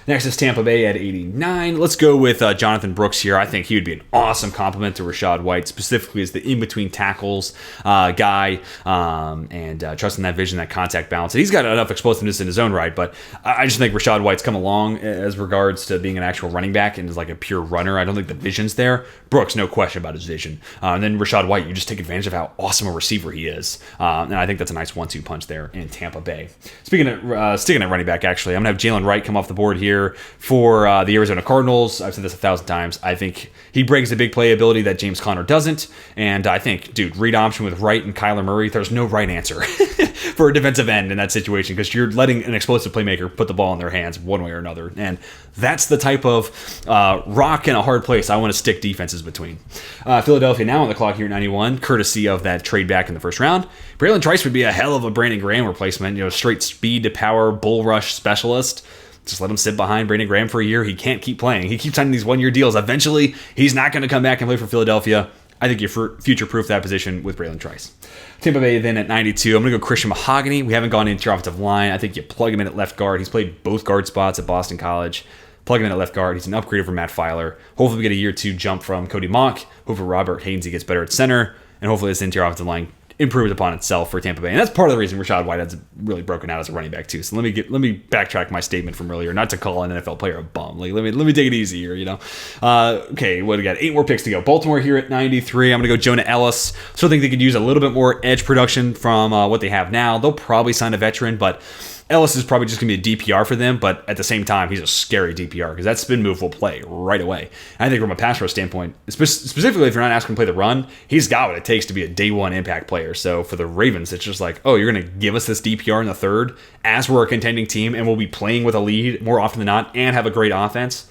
Next is Tampa Bay at 89. Let's go with Jonathan Brooks here. I think he would be an awesome complement to Rachaad White, specifically as the in-between tackles guy, and trusting that vision, that contact balance. And he's got enough explosiveness in his own right, but I just think Rachaad White's come along as regards to being an actual running back and is like a pure runner. I don't think the vision's there. Brooks, no question about his vision. And then Rachaad White, you just take advantage of how awesome a receiver he is. And I think that's a nice 1-2 punch there in Tampa Bay. Speaking of sticking at running back, actually, I'm going to have Jalen Wright come off the board here for the Arizona Cardinals. I've said this 1,000 times. I think he brings the big play ability that James Conner doesn't. And I think, read option with Wright and Kyler Murray, there's no right answer for a defensive end in that situation, because you're letting an explosive playmaker put the ball in their hands one way or another. And that's the type of rock in a hard place I want to stick defenses between. Philadelphia now on the clock here at 91, courtesy of that trade back in the first round. Braylon Trice would be a hell of a Brandon Graham replacement, straight speed to power, bull rush specialist. Just let him sit behind Brandon Graham for a year. He can't keep playing. He keeps signing these 1-year deals. Eventually, he's not going to come back and play for Philadelphia. I think you future-proof that position with Braylon Trice. Tampa Bay then at 92. I'm going to go Christian Mahogany. We haven't gone into your offensive line. I think you plug him in at left guard. He's played both guard spots at Boston College. Plug him in at left guard. He's an upgrade over Matt Filer. Hopefully we get a year 2 jump from Cody Mock. Hopefully Robert Hainsey gets better at center. And hopefully this interior offensive line improves upon itself for Tampa Bay. And that's part of the reason Rachaad Whitehead's really broken out as a running back too. So let me backtrack my statement from earlier, not to call an NFL player a bum. Like, let me take it easy here, Okay, what do we got? 8 more picks to go. Baltimore here at 93. I'm going to go Jonah Ellis. Still think they could use a little bit more edge production from what they have now. They'll probably sign a veteran, but Ellis is probably just going to be a DPR for them, but at the same time, he's a scary DPR because that spin move will play right away. And I think from a pass rush standpoint, specifically if you're not asking him to play the run, he's got what it takes to be a day one impact player. So for the Ravens, it's just like, oh, you're going to give us this DPR in the third as we're a contending team and we'll be playing with a lead more often than not and have a great offense.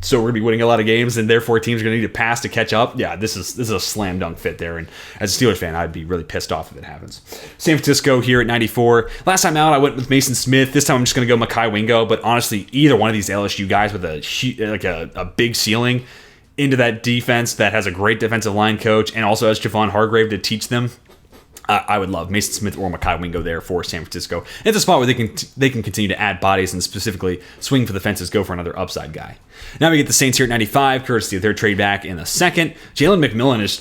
So we're going to be winning a lot of games, and therefore teams are going to need to pass to catch up. Yeah, this is a slam dunk fit there. And as a Steelers fan, I'd be really pissed off if it happens. San Francisco here at 94. Last time out, I went with Mason Smith. This time I'm just going to go Mekhi Wingo. But honestly, either one of these LSU guys with a big ceiling into that defense that has a great defensive line coach and also has Javon Hargrave to teach them, I would love Mason Smith or Mekhi Wingo there for San Francisco. It's a spot where they can continue to add bodies and specifically swing for the fences, go for another upside guy. Now we get the Saints here at 95, courtesy of their trade back in the second. Jalen McMillan is,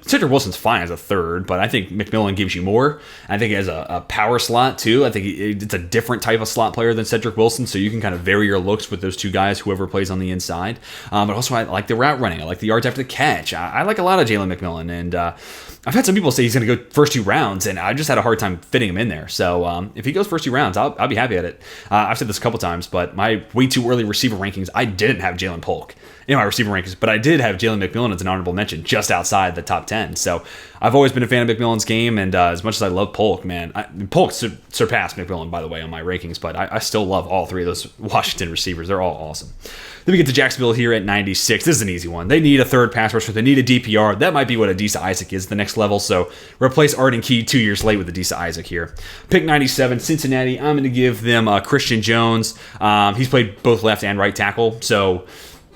Cedric Wilson's fine as a third, but I think McMillan gives you more. I think as a power slot too. I think it's a different type of slot player than Cedric Wilson, so you can kind of vary your looks with those two guys, whoever plays on the inside. But also I like the route running. I like the yards after the catch. I like a lot of Jalen McMillan, and I've had some people say he's going to go first 2 rounds, and I just had a hard time fitting him in there. So if he goes first 2 rounds, I'll be happy at it. I've said this a couple times, but my way too early receiver rankings, I didn't have Jalen Polk in my receiver rankings, but I did have Jalen McMillan as an honorable mention just outside the top 10. So I've always been a fan of McMillan's game, and as much as I love Polk, man, Polk surpassed McMillan, by the way, on my rankings, but I still love all 3 of those Washington receivers. They're all awesome. Then we get to Jacksonville here at 96. This is an easy one. They need a third pass rusher. They need a DPR. That might be what Adisa Isaac is, the next level. So replace Arden Key 2 years late with Adisa Isaac here. Pick 97, Cincinnati. I'm going to give them Christian Jones. He's played both left and right tackle. So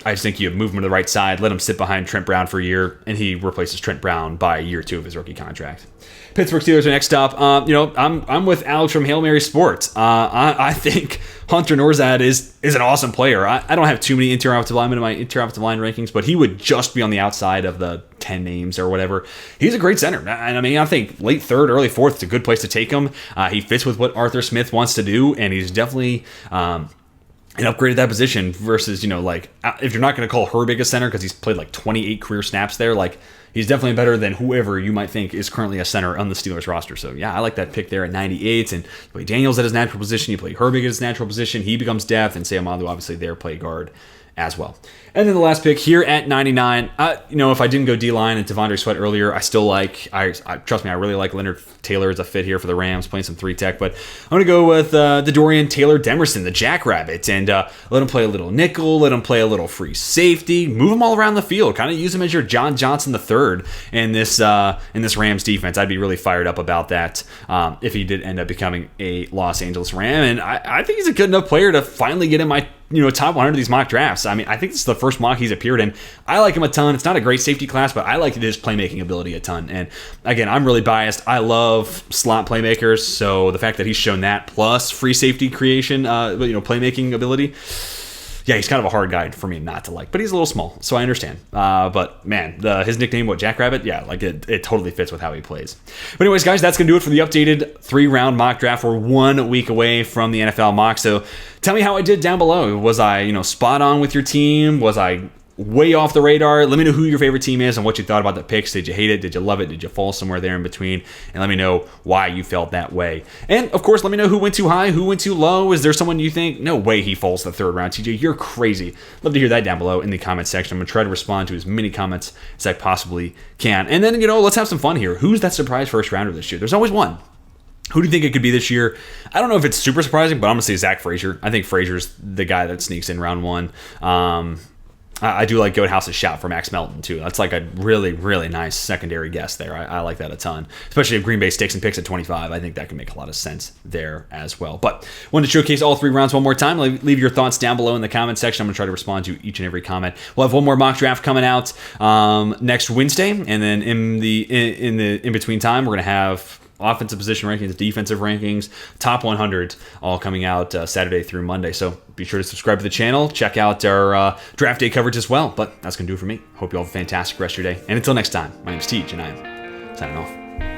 I just think you move him to the right side, let him sit behind Trent Brown for a year, and he replaces Trent Brown by year 2 of his rookie contract. Pittsburgh Steelers are next up. I'm with Alex from Hail Mary Sports. I think Hunter Norzad is an awesome player. I don't have too many interior offensive linemen in my interior offensive line rankings, but he would just be on the outside of the 10 names or whatever. He's a great center. And I think late 3rd, early 4th is a good place to take him. He fits with what Arthur Smith wants to do, and he's definitely an upgrade at that position versus, if you're not going to call Herbig a center because he's played like 28 career snaps there, he's definitely better than whoever you might think is currently a center on the Steelers roster. So, yeah, I like that pick there at 98. And you play Daniels at his natural position. You play Herbig at his natural position. He becomes depth. And Sayamalu, obviously, there play guard as well. And then the last pick here at 99. If I didn't go D-line and Devondre Sweat earlier, I still trust me, I really like Leonard Taylor as a fit here for the Rams, playing some 3-tech. But I'm going to go with the Dorian Taylor-Demerson, the Jackrabbit, and let him play a little nickel, let him play a little free safety, move him all around the field, kind of use him as your John Johnson III in this Rams defense. I'd be really fired up about that if he did end up becoming a Los Angeles Ram. And I think he's a good enough player to finally get in my top 100 of these mock drafts. I think this is the first mock he's appeared in. I like him a ton. It's not a great safety class, but I like his playmaking ability a ton. And again, I'm really biased. I love slot playmakers, so the fact that he's shown that plus free safety creation, playmaking ability, yeah, he's kind of a hard guy for me not to like, but he's a little small, so I understand. But man, his nickname, Jackrabbit, yeah, it totally fits with how he plays. But anyways, guys, that's going to do it for the updated 3-round mock draft. We're 1 week away from the NFL mock, so tell me how I did down below. Was I, spot on with your team? Was I way off the radar? Let me know who your favorite team is and what you thought about the picks. Did you hate it? Did you love it? Did you fall somewhere there in between? And let me know why you felt that way. And of course, let me know who went too high, who went too low. Is there someone you think, no way he falls to the 3rd round? TJ, you're crazy. Love to hear that down below in the comment section. I'm going to try to respond to as many comments as I possibly can. And then, let's have some fun here. Who's that surprise first rounder this year? There's always one. Who do you think it could be this year? I don't know if it's super surprising, but I'm going to say Zach Frazier. I think Frazier's the guy that sneaks in round 1. I do like Goathouse's shout for Max Melton, too. That's like a really, really nice secondary guess there. I like that a ton. Especially if Green Bay sticks and picks at 25. I think that can make a lot of sense there as well. But wanted to showcase all 3 rounds one more time. Leave your thoughts down below in the comment section. I'm going to try to respond to each and every comment. We'll have one more mock draft coming out next Wednesday. And then in between time, we're going to have offensive position rankings, defensive rankings, top 100, all coming out Saturday through Monday. So be sure to subscribe to the channel. Check out our draft day coverage as well. But that's going to do it for me. Hope you all have a fantastic rest of your day. And until next time, my name is Teach, and I am signing off.